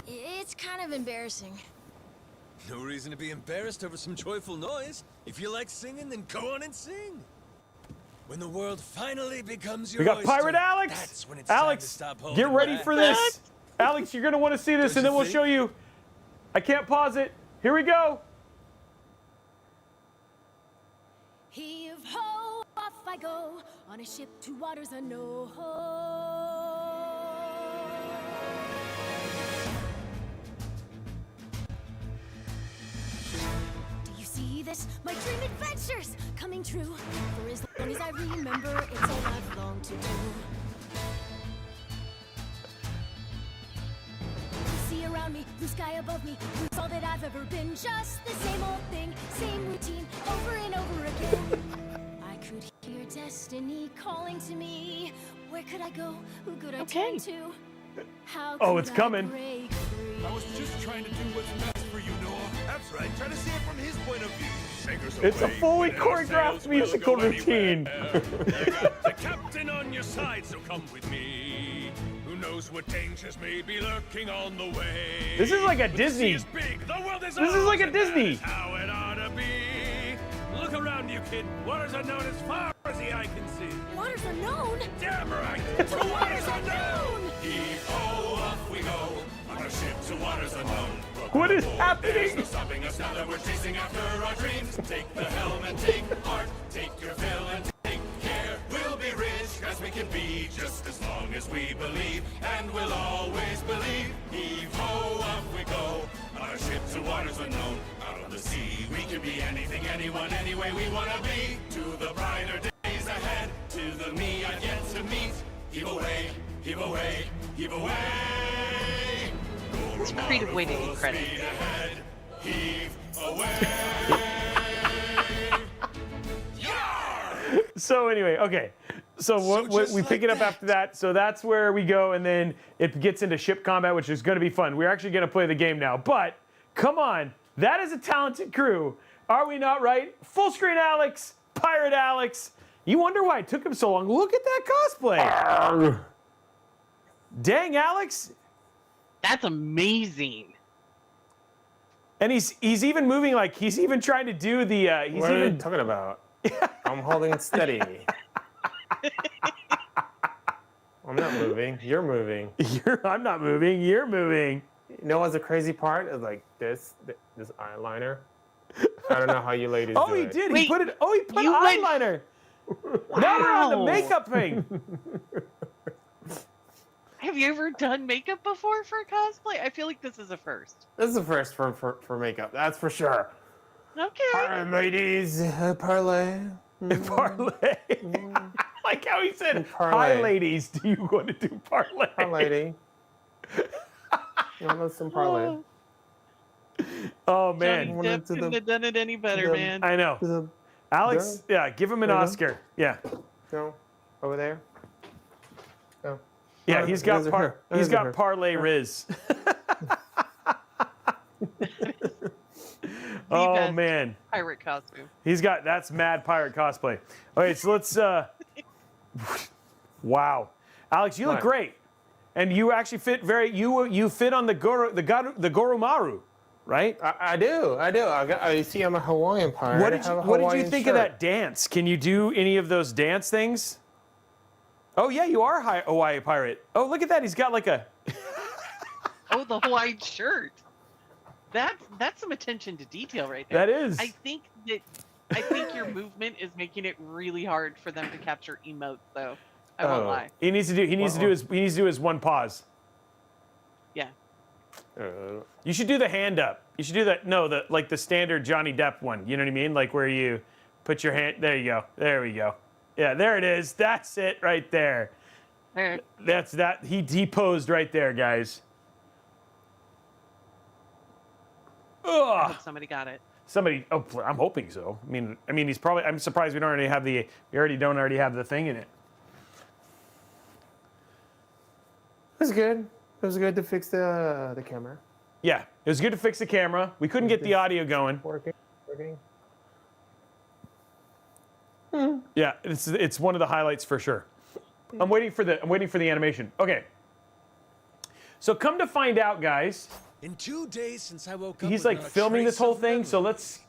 It's kind of embarrassing. No reason to be embarrassed over some joyful noise. If you like singing, then go on and sing. When the world finally becomes your We got oyster, Pirate Alex. that's when it's time to Alex, stop holding get ready back. for this. Alex, you're going to want to see this, Don't and then you we'll think? show you. I can't pause it. Here we go. Heave ho, off I go on a ship to waters unknown. Do you see this? My dream adventures coming true. For as long as I remember, it's all I've longed to do. Sea around me, blue sky above me, who's all that I've ever been. Just the same old thing, same routine, over and over again. I could hear destiny calling to me. Where could I go? Who could I turn to? How Oh, could it's I coming. break free? I was just trying to do what's best for you, Noah. That's right. Try to see it from his point of view. It's a fully choreographed musical routine. The captain on your side, so come with me. Who knows what dangers may be lurking on the way? This is like a But the Disney. sea is big, the world is This is ours, like a and that Disney. is how it ought to be. Look around you, kid. Waters unknown as far as the eye can see. Waters unknown? Damn right. The waters unknown. Heave ho, off we go on a ship to waters unknown. Brook What is happening? There's no stopping us now that we're chasing after our dreams. Take the helm and take heart. Take your fill and take care. We'll be rich as we can be, just as long as we believe. And we'll always believe. Heave ho, up we go. On our ship to waters unknown. Out on the sea, we can be anything, anyone, any way we wanna be. To the brighter days ahead. To the me I've yet to meet. Heave away, heave away, heave away. It's a creative way to do credit. Heave away. So anyway, okay. So what we pick it up after that. So that's where we go, and then it gets into ship combat, which is going to be fun. We're actually going to play the game now. But come on, that is a talented crew. Are we not right? Full screen Alex, Pirate Alex. You wonder why it took him so long. Look at that cosplay. Dang, Alex. That's amazing. And he's even moving like he's even trying to do the. What are you talking about? I'm holding it steady. I'm not moving. You're moving. I'm not moving. You're moving. You know what's the crazy part? Is like this eyeliner. I don't know how you ladies do Oh, he it. did. Wait, he put it. Oh, he put you went- eyeliner. Now we're on the Wow. makeup thing. Have you ever done makeup before for cosplay? I feel like this is a first. This is the first for makeup. That's for sure. Okay. Alright, ladies, parlay. Parlay. Like how he said, Parlay. "Hi, ladies. Do you want to do parlay?" Parlay. You want some parlay? Oh Johnny man, Wanna Depp do couldn't the- have done it any better, the- man. I know. To the Alex, yeah, give him an There you go. Oscar. Yeah, no, over there. Oh. yeah. Oh, He's those got are her. he's Those are got her. parlay Riz. The Oh best man, pirate costume. he's got that's mad pirate cosplay. Okay, so let's. Wow, Alex, you look What? great, and you actually fit very. You fit on the Goromaru, right? I do. You see, I'm a Hawaiian pirate. What I did have you a What did you Hawaiian think of shirt. that dance? Can you do any of those dance things? Oh yeah, you are a Hawaii pirate. Oh look at that, he's got like a. Oh, the Hawaiian shirt. That's some attention to detail right there. That is. I think your movement is making it really hard for them to capture emotes, though. I won't Oh. lie. He needs to do his one pause. Yeah. You should do the hand up. You should do that. No, like the standard Johnny Depp one. You know what I mean? Like where you put your hand. There you go. There we go. Yeah, there it is. That's it right there. There. That's that. He posed right there, guys. I Ugh. hope somebody got it. Somebody. Oh, I'm hoping so. I mean, he's probably. I'm surprised we don't already have the. We don't already have the thing in it. It was good. It was good to fix the camera. Yeah, it was good to fix the camera. We couldn't get the audio going. Working. Yeah, it's one of the highlights for sure. I'm waiting for the animation. Okay. So come to find out, guys, In 2 days since I woke up, he's with like not a filming this trace whole of thing. So memory. let's.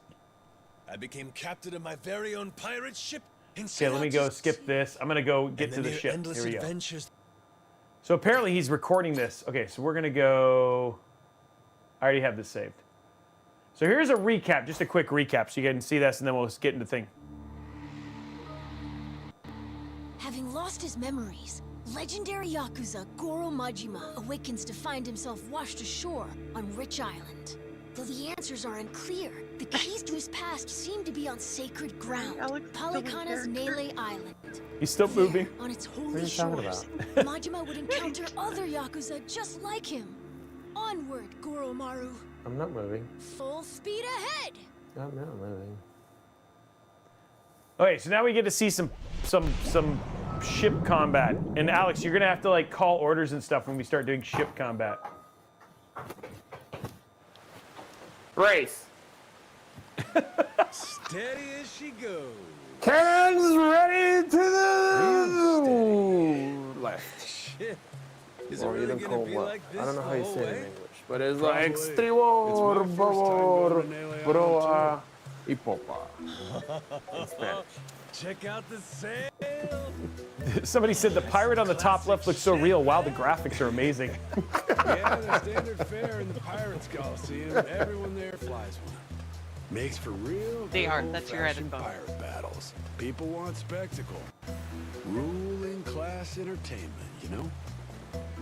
I became captain of my very own pirate ship. Okay, let me go skip this. I'm gonna go get to the ship. Endless Here we go. adventures. So apparently he's recording this. Okay, so we're gonna go. I already have this saved. So here's a recap, just a quick recap, so you can see this, and then we'll just get into the thing. Having lost his memories, legendary Yakuza Goro Majima awakens to find himself washed ashore on Rich Island. Though the answers are unclear, the keys to his past seem to be on sacred ground, Alex, Polycana's silly character. Nele Island. He's still moving. There, on its are holy you talking shores, Majima would encounter other Yakuza just like him. Onward, Goromaru. I'm not moving. Full speed ahead! I'm not moving. Okay, so now we get to see some ship combat. And Alex, you're gonna have to like call orders and stuff when we start doing ship combat. Race. Steady as she goes. Cannons ready to the left. Shit. Is Or it really even gonna cold be war. like this I don't know how the you whole say it in way? English, but it's Probably. like It's exterior, my first time favor, going to Nele Island, proa y popa in Spanish. Check out the sail. Somebody said the pirate on the top left looks so real. Wow, the graphics are amazing. Yeah, the standard fare in the Pirates Coliseum. Everyone there flies one. Makes for real They are. good That's your added old-fashioned bonus. pirate battles. People want spectacle. Ruling class entertainment, you know?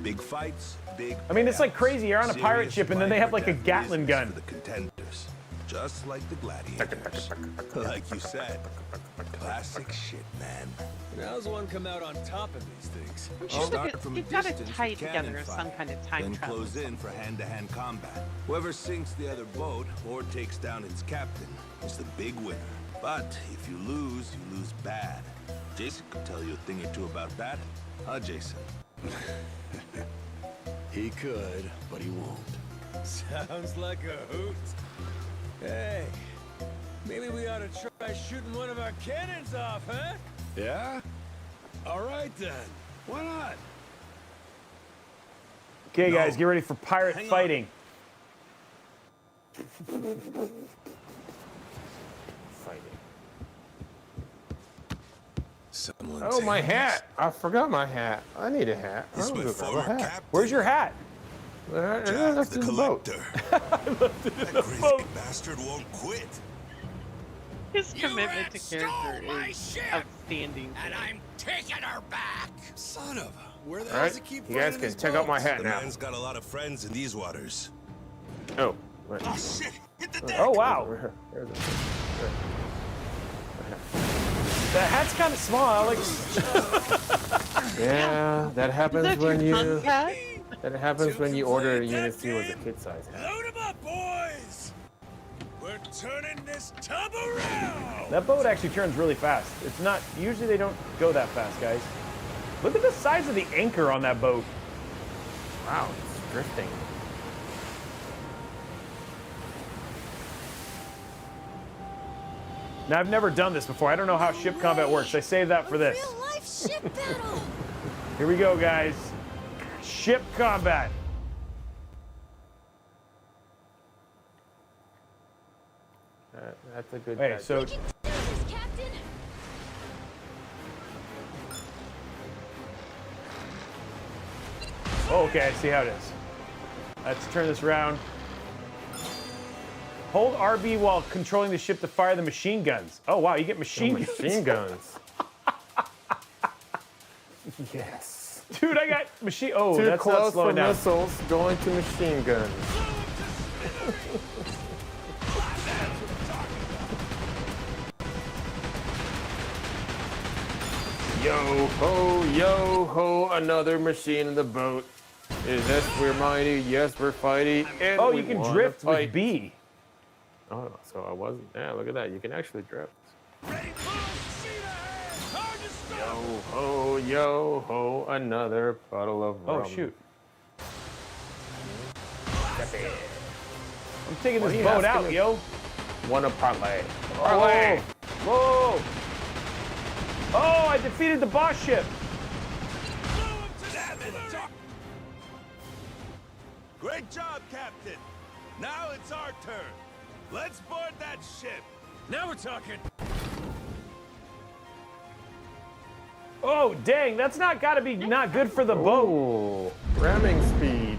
Big fights, big. I mean, it's like payouts. crazy. You're on a pirate Serious ship, and then they have like a death Gatling business gun. For the contenders, just like the gladiators. Like you said, classic shit, man. How's one come out on top of these things? I'm sure Start from a they've got to distance tie with it cannon together as fire, some kind of time then travel. close in for hand-to-hand combat. Whoever sinks the other boat or takes down its captain is the big winner. But if you lose bad. Jason could tell you a thing or two about that. Huh, Jason? He could, but he won't. Sounds like a hoot. Hey, maybe we ought to try shooting one of our cannons off, huh? Yeah? All right then. Why not? Okay, No. guys, get ready for pirate Hang on. fighting. Someone Oh, my take hat! I forgot my hat. I need a hat. this. I'm He's my gonna grab a former hat. captain. Where's your hat? Jack, That's the in the boat. collector. That crazy boat. bastard won't quit. His commitment to character is outstanding. And I'm taking her back. Son of a. Where the All hell right, does he keep you guys running can his check out my boats? hat The now. man's got a lot of friends in these waters. Oh, right. Oh shit! Hit the deck! Oh, wow. There's a- The hat's kind of small, Alex. Yeah, that Is happens that when your you. punk hat? That happens when you order a Unit C with a kid size hat. Load 'em up, boys! We're turning this tub around! That boat actually turns really fast. It's not, usually they don't go that fast, guys. Look at the size of the anchor on that boat. Wow, it's drifting. Now, I've never done this before. I don't know how ship combat works. I saved that for this. Real life ship battle. Here we go, guys. Ship combat. That's a good. Hey, bet. so We can do this, Captain. oh, okay, I see how it is. Let's turn this around. Hold RB while controlling the ship to fire the machine guns. Oh, wow, you get machine guns. machine guns. Yes. Dude, I got machine. Oh, Too that's not close for slowing down. missiles, going to machine guns. Yo ho, another machine in the boat. Is this we're mighty? Yes, we're fighty. And Oh, we you can wanna drift fight. with B. Oh, so I wasn't. Yeah, look at that. You can actually drift. Yo ho, another bottle of Oh, rum. shoot. I'm taking What are this you boat asking out, me? yo. One a parlay. Whoa. Whoa. Oh, I defeated the boss ship. Great job, Captain. Now it's our turn. Let's board that ship. Now we're talking. Oh, dang, that's not got to be not good for the boat. Oh, ramming speed.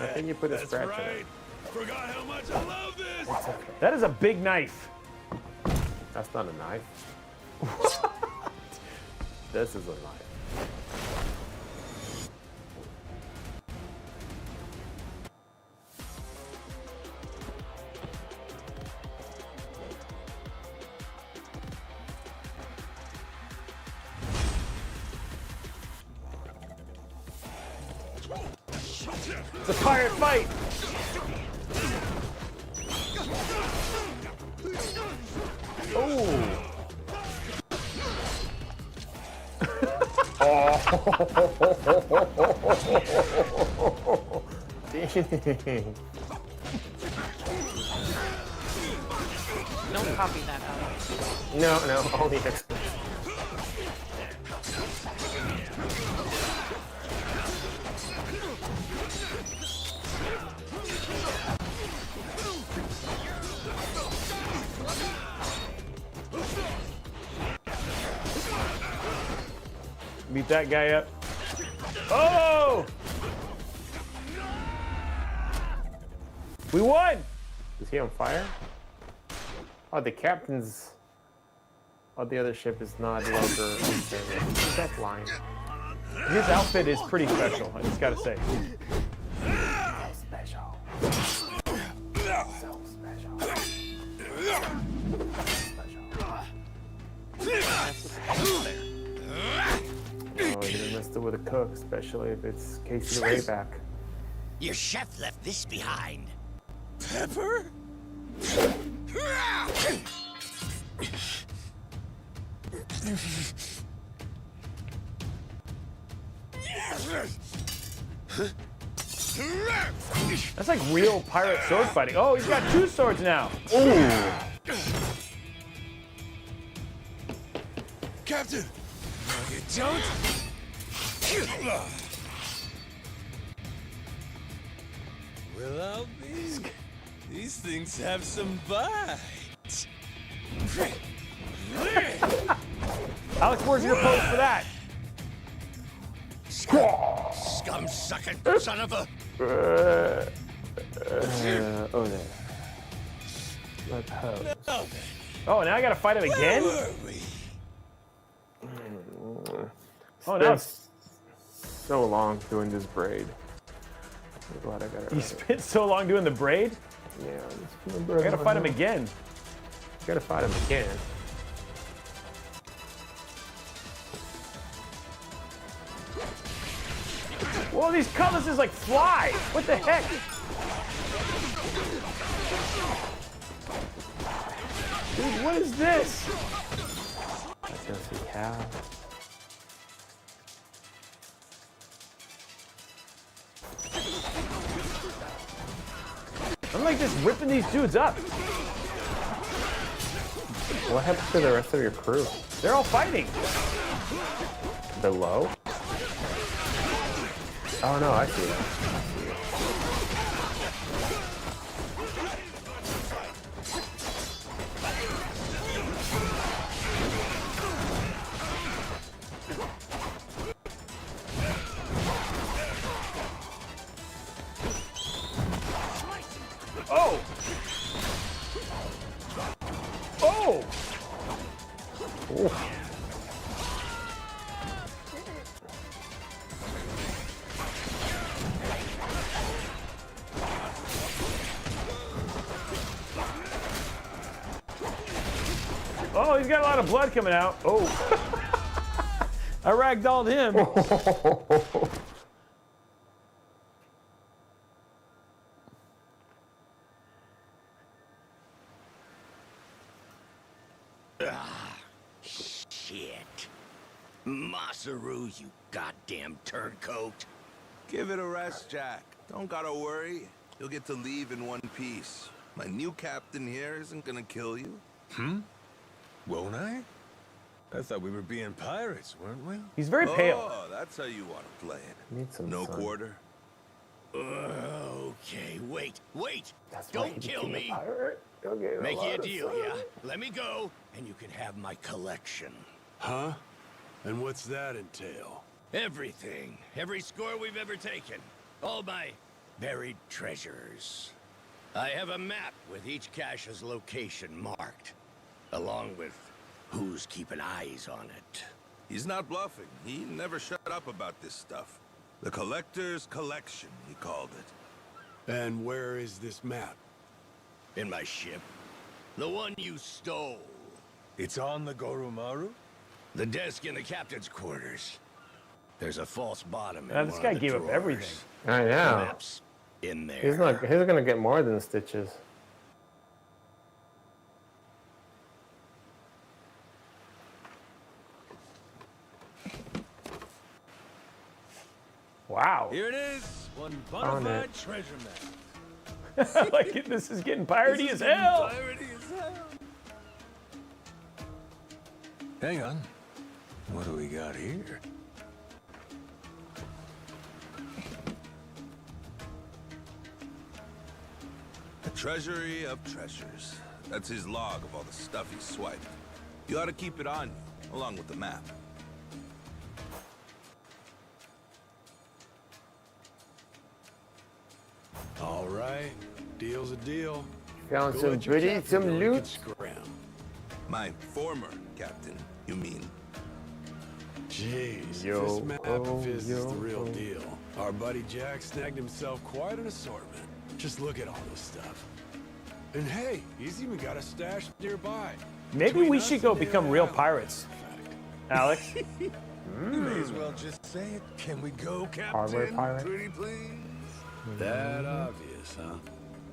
I think you put a That's scratch in right. it. Forgot how much I love this. That is a big knife. That's not a knife. This is a knife. It's a pirate fight. Oh. Dang. Don't copy that out. No, only experts. Beat that guy up. Oh! We won! Is he on fire? Oh, the captain's... Oh, the other ship is not longer. Who's that flying? His outfit is pretty special, I just gotta say. So special. So special. Oh, you're gonna mess it with a cook, especially if it's Casey the Rayback. Your chef left this behind. Pepper? That's like real pirate sword fighting. Oh, he's got 2 swords now. Ooh. Captain! You don't? Well, I'll be. These things have some bite. Alex, where's your pose for that? Scum sucking son of a. Oh, there. Let's pose. Oh, now I gotta fight him again? Where were we? Oh, now it's... So long doing this braid. I'm glad I got it You right. spent so long doing the braid? Yeah, I gotta fight him again. Gotta fight him again. Whoa, these cutlasses like fly! What the heck? Dude, what is this? Let's go see Cal. I'm like just ripping these dudes up. What happened to the rest of your crew? They're all fighting. Below? Oh no, I see that. Oh! Oh! Ooh. Oh, he's got a lot of blood coming out. Oh. I ragdolled him. Shit. Masaru, you goddamn turncoat. Give it a rest, Jack. Don't gotta worry. You'll get to leave in one piece. My new captain here isn't gonna kill you. Won't I? I thought we were being pirates, weren't we? He's very pale. Oh, that's how you want to play it. Need some No sun. quarter. Okay, wait. That's why Don't he kill became a me. pirate. He'll get Make you lot a of deal, sun. yeah? Let me go, and you can have my collection. Huh? And what's that entail? Everything. Every score we've ever taken. All my buried treasures. I have a map with each cache's location marked, along with who's keeping eyes on it. He's not bluffing. He never shut up about this stuff. The collector's collection, he called it. And where is this map? In my ship. The one you stole. It's on the Goromaru? The desk in the captain's quarters. There's a false bottom in This one guy of the gave up drawers. everything. I The know. map's in there. He's gonna get more than stitches. Wow. Here it is. One Found bona fide it. treasure map. Like it, this is getting piratey This as is getting hell. piratey as hell. Hang on. What do we got here? A treasury of treasures. That's his log of all the stuff he swiped. You ought to keep it on you, along with the map. deal's a deal. Found Go some let your booty, captain some know you can loot. scram. My former captain, you mean? Jeez, Yo, this map of his is yo, the real oh. deal. Our buddy Jack snagged himself quite an assortment. Just look at all this stuff. And hey, he's even got a stash nearby. Maybe Between we us should go and the become other real island, pirates, in fact. Alex. You may as well just say it. Can we go, Captain? Hardware pirate. Pretty please. That obvious, huh?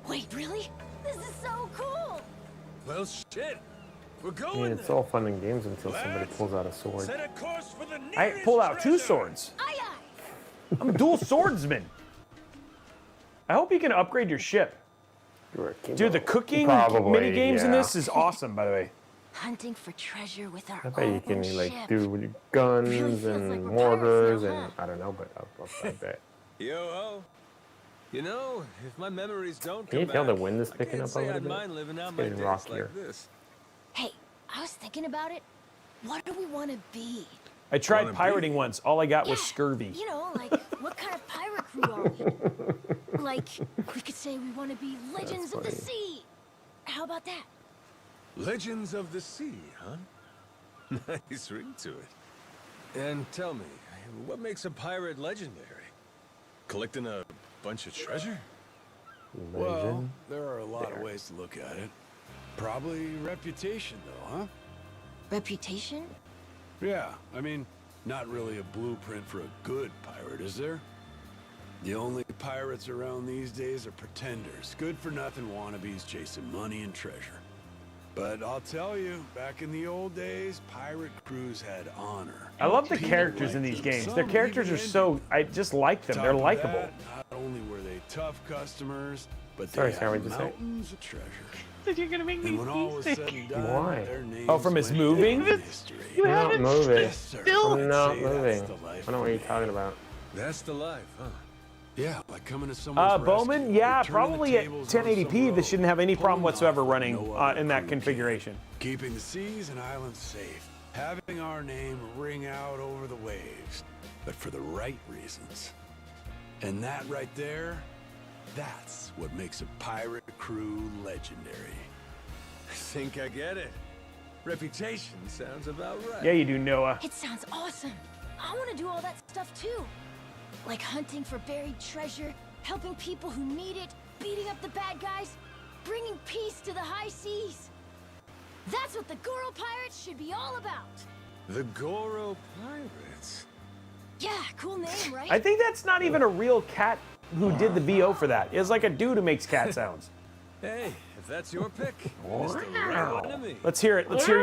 Wait, really? This is so cool! Well, shit. We're I going. mean, it's then. all fun and games until somebody Lads, pulls out a sword. Set a course for the I nearest pulled out 2 treasure. swords. Aye aye! I'm a dual swordsman. I hope you can upgrade your ship. You're a king. Dude, the cooking Probably, mini games in yeah. this is awesome, by the way. Hunting for treasure with our I bet you can own like ship. do with guns Really feels and like we're mortars pirates now, and I don't know, but I bet. Yo-ho. You know, if my memories don't Can you come tell the back, wind is I picking can't up a say little I'd bit? mind living out It's my getting days rockier. like this. Hey, I was thinking about it. What do we want to be? I tried Wanna be? pirating once. All I got was Yeah, scurvy. You know, like, what kind of pirate crew are we? Like, we could say we want to be legends of the funny. sea. How about that? Legends of the Sea, huh? Nice ring to it. And tell me, what makes a pirate legendary? Collecting a bunch of treasure? Well, Legend. there are a lot of ways to look at it. Probably reputation, though, huh? Reputation? Yeah, I mean, not really a blueprint for a good pirate, is there? The only pirates around these days are pretenders, good-for-nothing wannabes chasing money and treasure. But I'll tell you, back in the old days, pirate crews had honor. I love the People characters in liked these them. games. Some Their characters even are so, envied I just like them. Top They're of likable. that, not only were they tough customers, but Sorry, they Sarah, had what'd you say? mountains of treasure. Said you're gonna make me And when all was said seasick. and done, Why? their names Oh, from his went moving? down in history. I'm not moving. Yes, sir. Still- I'm I'd not say that's moving. the I life don't know what for you're me. talking about. That's the life, huh? Yeah, like coming to someone's Bowman, rescue, yeah, or turning the probably at tables on 1080p. some This shouldn't have any road, problem pulling whatsoever off what running no other in that crew configuration. can. Keeping the seas and islands safe, having our name ring out over the waves, but for the right reasons. And that right there, that's what makes a pirate crew legendary. I think I get it. Reputation sounds about right. Yeah, you do, Noah. It sounds awesome. I want to do all that stuff too. Like hunting for buried treasure, helping people who need it, beating up the bad guys, bringing peace to the high seas. That's what the Goro Pirates should be all about. The Goro Pirates. Yeah, cool name, right? I think that's not even a real cat who did the VO for that. It's like a dude who makes cat sounds. Hey, if that's your pick, it's the right one to me. Let's hear it. Let's hear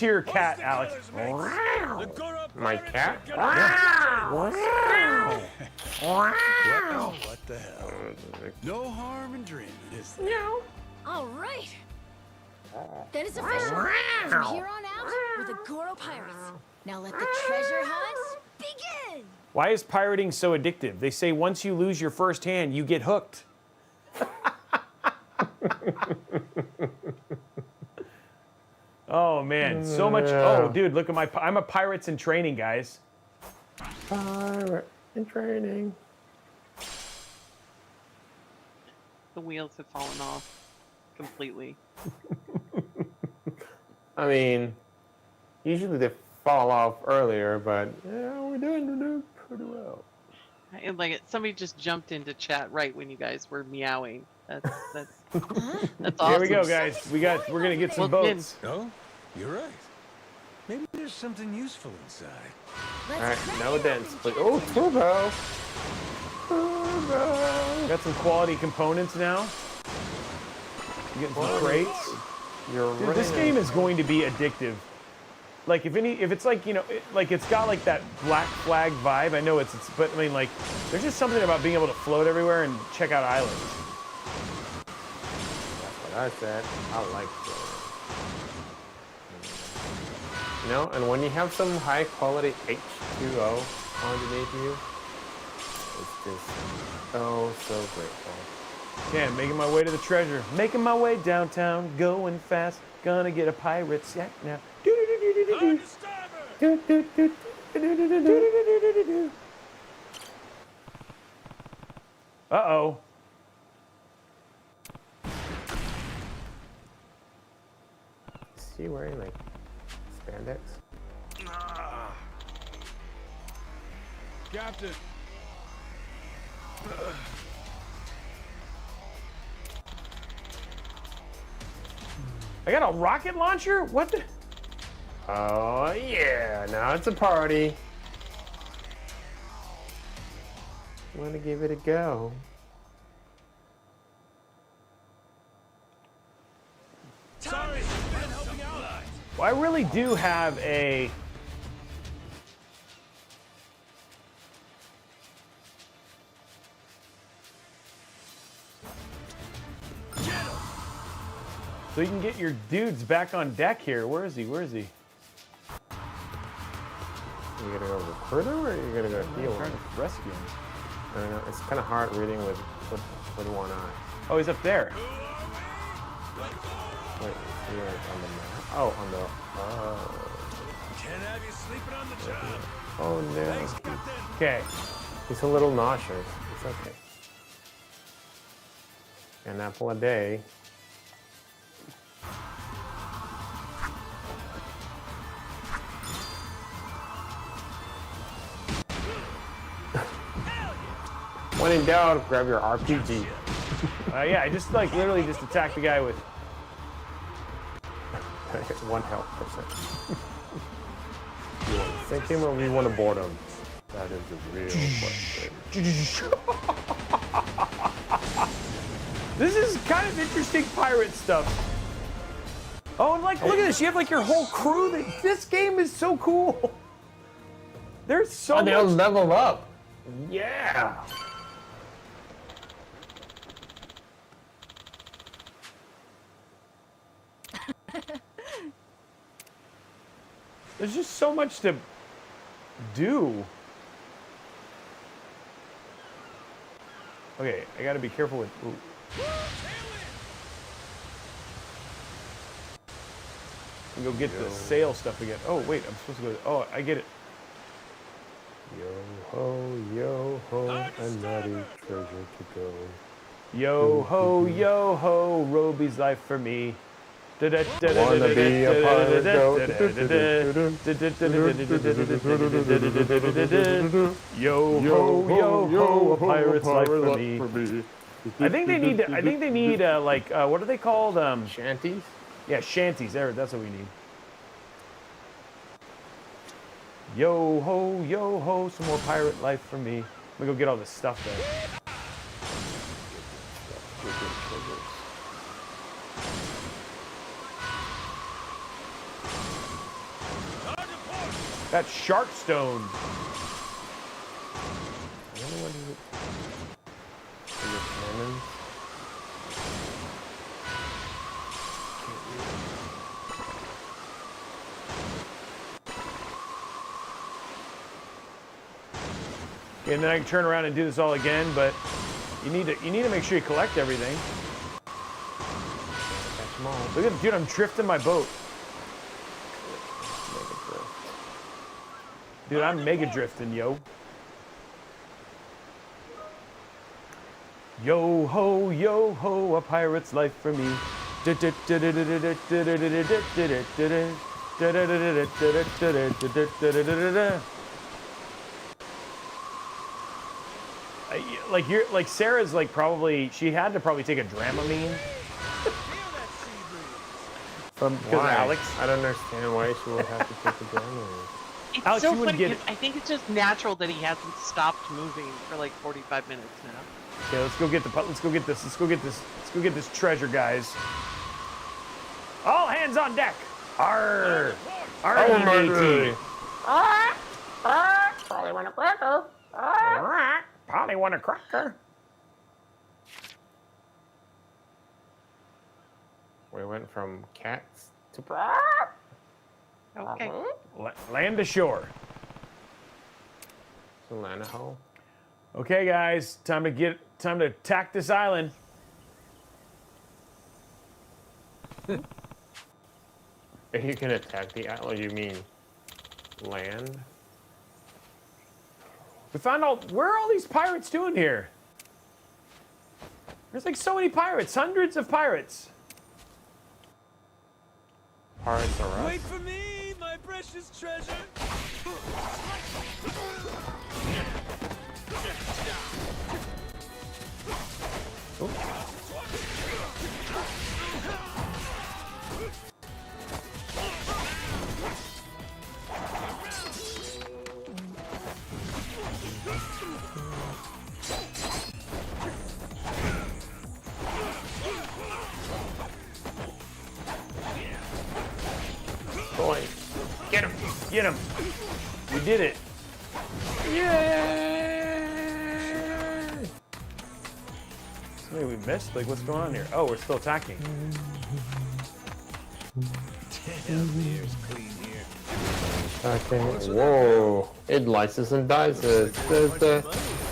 your cat, Alex. The Goro My Pirates cat? are gonna- Well, what the hell? No harm in dreaming, is there? All right. Then it's official. From here on out, we're the Goro Pirates. Now let the treasure hunt begin. Why is pirating so addictive? They say once you lose your first hand, you get hooked. Oh man, so much. Oh dude, look at my. I'm a pirates in training, guys. Pirate in training. The wheels have fallen off completely. I mean, usually they fall off earlier, but yeah, we're doing pretty well. And like somebody just jumped into chat right when you guys were meowing. That's awesome. Here we go, guys. We're gonna get some Well, boats. Oh, you're right. Maybe there's something useful inside. Let's All right, crack no it dents, open, please. Oh, Captain. turbo! Turbo! Got some quality components now. Getting some crates. You're Dude, this game is going to be addictive. Like if it's like, you know, like it's got like that Black Flag vibe. I know it's but I mean like there's just something about being able to float everywhere and check out islands. That's what I said. I like it. You know, and when you have some high quality H2O underneath you, it's just so grateful. Yeah, making my way to the treasure. Making my way downtown, going fast. Gonna get a pirate sack now. On to starboard! Uh-oh. he wearing like spandex? Captain. I got a rocket launcher? What the? Oh yeah, now it's a party. Want to give it a go? Sorry, man, helping out. Well, I really do have a. So you can get your dudes back on deck here. Where is he? Where is he? You gonna go recruit him, or you gonna go heal I'm trying him? to rescue him. I don't know. It's kind of hard reading with one eye. Oh, he's up there. Wait, is he like on the map? Oh, on the. Can't have you sleeping on the job. Oh no. Thanks, Captain. Okay. He's a little nauseous. It's okay. An apple a day. When in doubt, grab your RPG. Yeah, I just like literally just attacked the guy with. 1 health percent. You want to sink him or you want to board him? That is the real question. This is kind of interesting pirate stuff. Oh, and like, look at this. You have like your whole crew. This game is so cool. There's so Oh, they'll much. level up. Yeah. There's just so much to do. Okay, I gotta be careful with. Ooh. Go get the sail stuff again. Oh wait, I'm supposed to go. Oh, I get it. Yo ho, another treasure to go. Yo ho, Robey's life for me. Wanna be a pirate, Yo ho, a pirate's life for me. I think they need like what are they called? Shanties? Yeah, shanties. That's what we need. Yo ho, some more pirate life for me. Let me go get all this stuff there. That's shark stone. I wonder what is it. Is it cannons? And then I can turn around and do this all again, but you need to make sure you collect everything. Catch them all. Look at, dude, I'm drifting my boat. Dude, I'm mega drifting, yo. Yo ho, a pirate's life for me. Like Sarah's like probably she had to probably take a Dramamine from because of Alex. I don't understand why she would have to take the damage. It's Alex, so you wouldn't funny get 'cause I think it's just natural that he hasn't stopped moving for like 45 minutes now. Okay, let's go get this. Let's go get this treasure, guys. All hands on deck. Arr! R-E-A-T. Probably want a cracker. Polly want a cracker. We went from cats to Okay. Land ashore. Lanaho. Okay, guys, time to attack this island. If you can attack the island, you mean land? We found out where are all these pirates doing here? There's like so many pirates, hundreds of pirates. Pirates are us. Wait for me, my precious treasure. Boy, Get him! Get him! We did it. yay! Something we missed? Like, what's going on here? Oh, we're still attacking. Damn, the air's clean here. Okay. Whoa! It lices and dices. There's the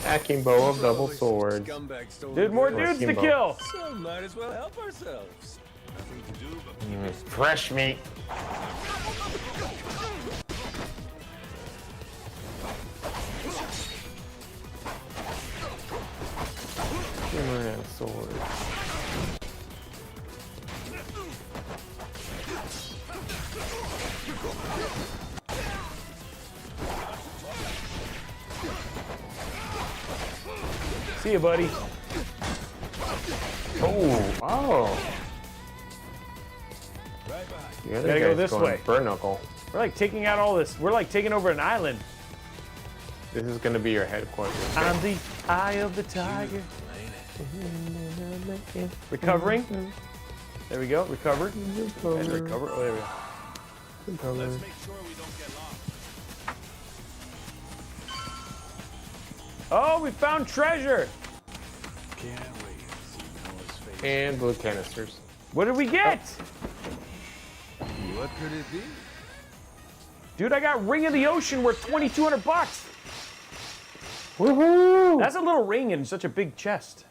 akimbo of double swords. Scumbag stole Dude, more the dudes to Kimbo. kill! So might as well help ourselves. Nothing to do but keep it Fresh meat. Man, sword. See you, buddy. Oh, wow. right behind. The other Gotta go guy's this going way. Burn knuckle. We're like taking out all this. We're like taking over an island. This is gonna be your headquarters. I'm the eye of the tiger. Recovering. There we go. Recovered. And recover. Oh, there we go. Let's make sure we don't get lost. Oh, we found treasure. Can't wait to see Noah's face. And blue canisters. What did we get? What could it be? Dude, I got Ring of the Ocean worth $2,200. Woohoo! That's a little ring in such a big chest.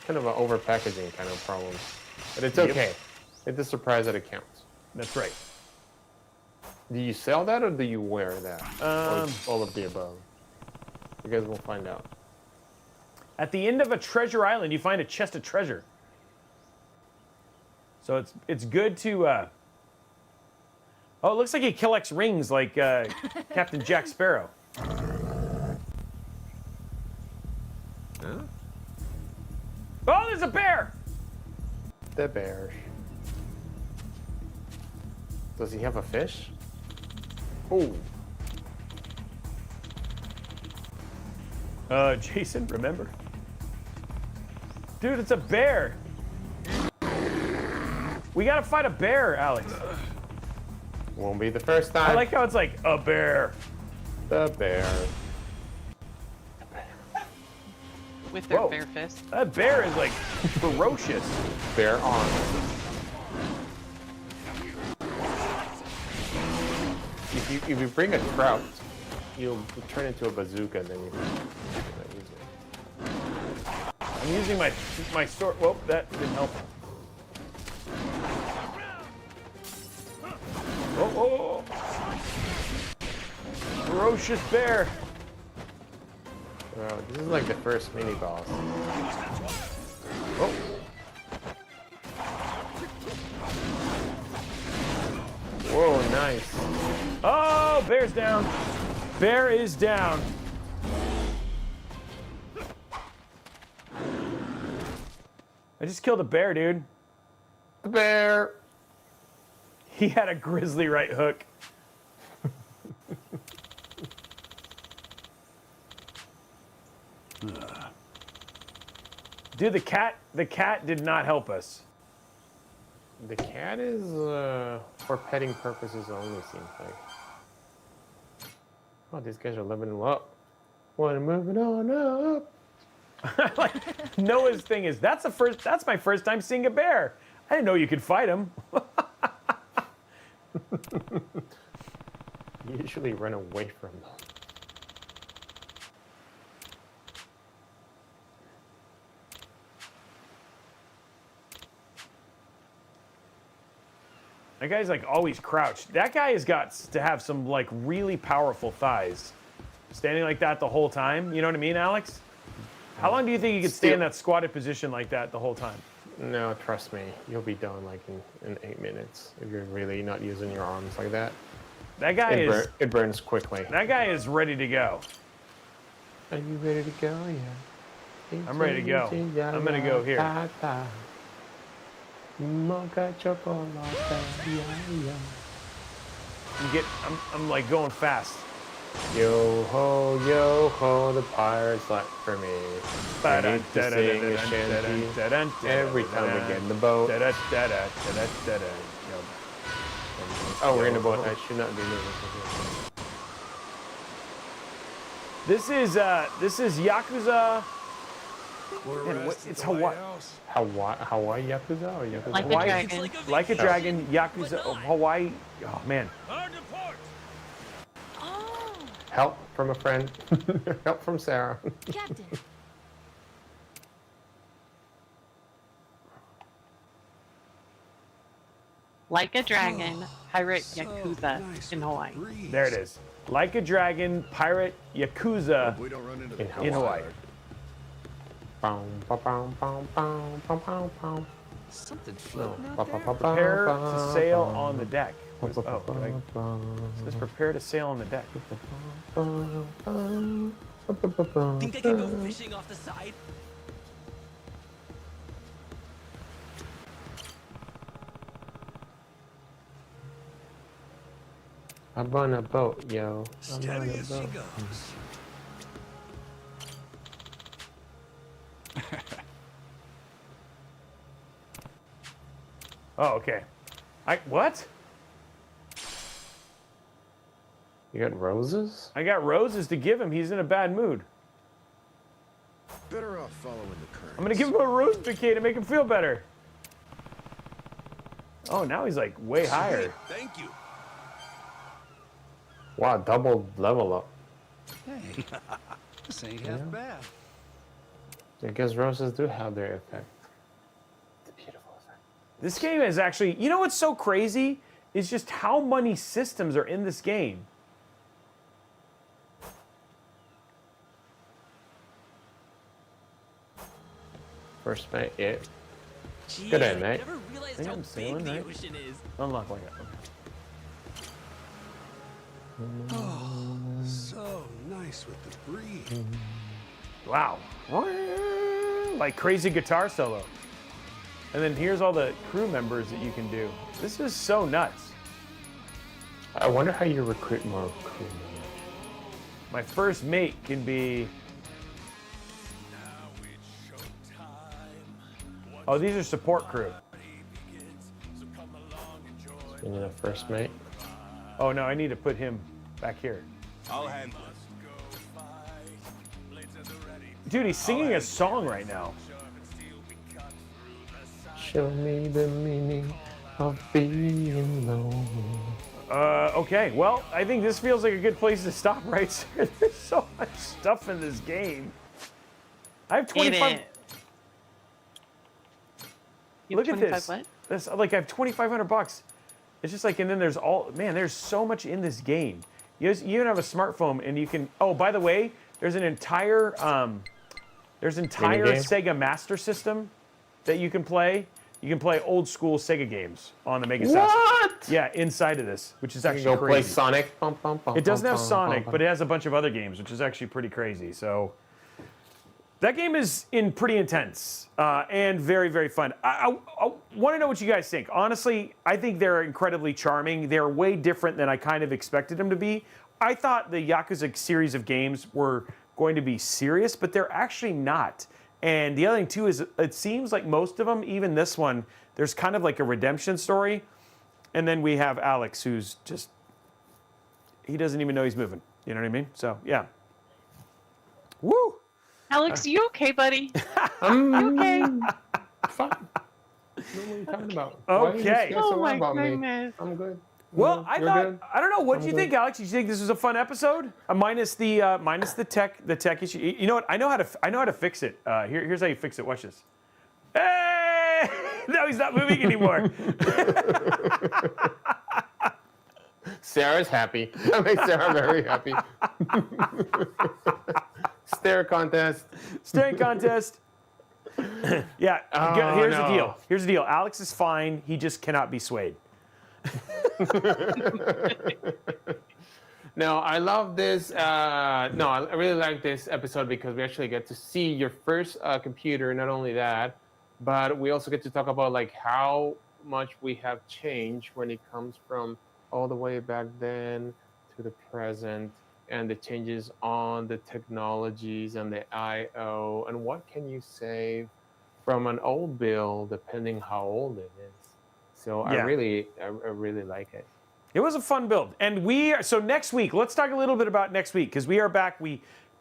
Kind of an over packaging kind of problem. But it's Yep. okay. It's a surprise that it counts. That's right. Do you sell that or do you wear that? Or all of the above? You guys will find out. At the end of a treasure island, you find a chest of treasure. So it's good to. Oh, it looks like he collects rings like Captain Jack Sparrow. Huh? Oh, there's a bear! The bear. Does he have a fish? Oh. Jason, remember? Dude, it's a bear. We gotta fight a bear, Alex. Won't be the first time. I like how it's like a bear. The bear. With their Whoa. bare fists. That bear is like ferocious. Bear arms. If you bring a trout, you'll turn into a bazooka and then you can use it. I'm using my sword. Whoa, that didn't help. Oh. Ferocious bear. Bro, this is like the first mini boss. Oh. Whoa, nice. Oh, bear's down. Bear is down. I just killed a bear, dude. The bear. He had a grizzly right hook. Dude, the cat did not help us. The cat is for petting purposes only, seems like. Oh, these guys are leveling up. Well, moving on up. Like Noah's thing is that's my first time seeing a bear. I didn't know you could fight him. You usually run away from them. That guy's like always crouched. That guy has got to have some like really powerful thighs. Standing like that the whole time. You know what I mean, Alex? How long do you think you could stay in that squatted position like that the whole time? No, trust me, you'll be done like in 8 minutes if you're really not using your arms like that. That guy It burns quickly. That guy is ready to go. Are you ready to go? Yeah. I'm ready to go. I'm gonna go here. Mocha chocolate. I'm like going fast. Yo ho, the pirates like for me. I need to sing a shanty every time we get in the boat. Oh, we're in the boat. I should not be moving. This is Yakuza. Man, it's Hawaii. Hawaii Yakuza or Yakuza? Like a Hawaii, dragon. like a dragon, Yakuza, Hawaii. Oh man. Hard to port. Oh, Help from a friend. Help from Sarah. Captain. Like a dragon, pirate Yakuza in Hawaii. There it is. Like a dragon, pirate Yakuza We don't run into the in Hawaii. Something floating out there? Prepare to sail on the deck. It says prepare to sail on the deck. Think I can go fishing off the side? I'm on a boat, yo. I'm on Steady a as she boat. goes. Oh, okay. What? You got roses? I got roses to give him. He's in a bad mood. Better off following the current. I'm gonna give him a rose bouquet to make him feel better. Oh, now he's like way higher. Thank you. Wow, double level up. Hey, this ain't half bad. I guess roses do have their effect. It's a beautiful effect. This game is actually, you know what's so crazy? Is just how many systems are in this game. First mate, yeah. Jeez, Good day, I mate. never realized Think how I'm big sailing, the right? ocean is. Unlock like that. Oh, so nice with the breeze. Wow. Like crazy guitar solo. And then here's all the crew members that you can do. This is so nuts. I wonder how you recruit more crew. My first mate can be... Oh, these are support crew. You need a first mate. Oh no, I need to put him back here. I'll handle it. Oh, Dude, he's singing a song right now. Show me the meaning of being alone. Okay, well, I think this feels like a good place to stop right here. There's so much stuff in this game. I have 25. You have Look at 25 this. What? This like I have 2,500 bucks. It's just like, and then there's all, man, there's so much in this game. You even have a smartphone and you can, oh, by the way, there's an entire Sega Master System that you can play. You can play old school Sega games on the Mega System. What? Yeah, inside of this, which is You actually go crazy. play Sonic. It doesn't have Sonic, but it has a bunch of other games, which is actually pretty crazy. So that game is pretty intense and very, very fun. I want to know what you guys think. Honestly, I think they're incredibly charming. They're way different than I kind of expected them to be. I thought the Yakuza series of games were going to be serious, but they're actually not. And the other thing too is it seems like most of them, even this one, there's kind of like a redemption story. And then we have Alex, who's just, he doesn't even know he's moving. You know what I mean? So, yeah. Woo! Alex, you okay, buddy? I'm You okay? fine. What are you talking about? Okay. Oh my goodness. I'm good. Well, I You're thought, good? I don't know, what do you good. think, Alex? You think this was a fun episode? Minus the tech issue. You know what? I know how to fix it. Here's how you fix it. Watch this. Hey! No, he's not moving anymore. Sarah's happy. That makes Sarah very happy. Stare contest. Staring contest. Yeah. Oh, Here's the no. deal. Here's the deal. Alex is fine. He just cannot be swayed. No, I love this. No, I really like this episode because we actually get to see your first computer. Not only that, but we also get to talk about like how much we have changed when it comes from all the way back then to the present, and the changes on the technologies and the I/O, and what can you save from an old build depending how old it is. So Yeah. I really like it. It was a fun build. And so next week, let's talk a little bit about next week because we are back.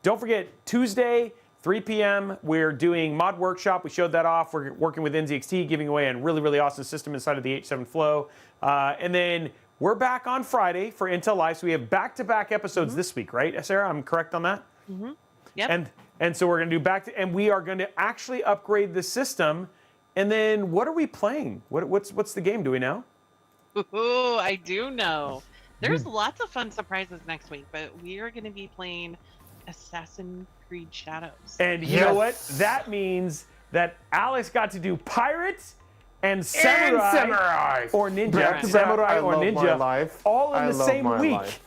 Don't forget, Tuesday, 3 p.m., we're doing Mod Workshop. We showed that off. We're working with NZXT, giving away a really, really awesome system inside of the H7 Flow. And then we're back on Friday for Intel Live. So we have back-to-back episodes this week, right, Sarah? I'm correct on that? Mm-hmm. Yep. And so we're going to do and we are going to actually upgrade the system. And then what are we playing? What's the game? Do we know? Ooh, I do know. There's lots of fun surprises next week, but we are going to be playing Assassin's Creed Shadows. And you know what? That means that Alex got to do pirates and samurai, or ninja, samurai or ninja, all in the same week. Life.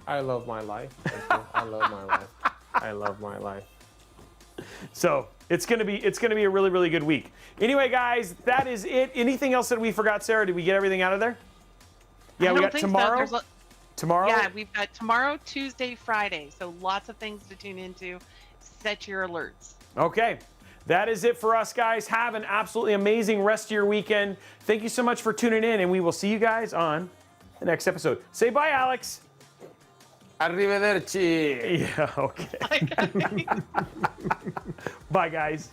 I love my life. I love my life. I love my life. So it's gonna be a really, really good week. Anyway, guys, that is it. Anything else that we forgot, Sarah? Did we get everything out of there? Yeah, we got tomorrow. So. Tomorrow? Yeah, we've got tomorrow, Tuesday, Friday. So lots of things to tune into. Set your alerts. Okay. That is it for us, guys. Have an absolutely amazing rest of your weekend. Thank you so much for tuning in, and we will see you guys on the next episode. Say bye, Alex. Arrivederci. Yeah, okay. Bye, guys.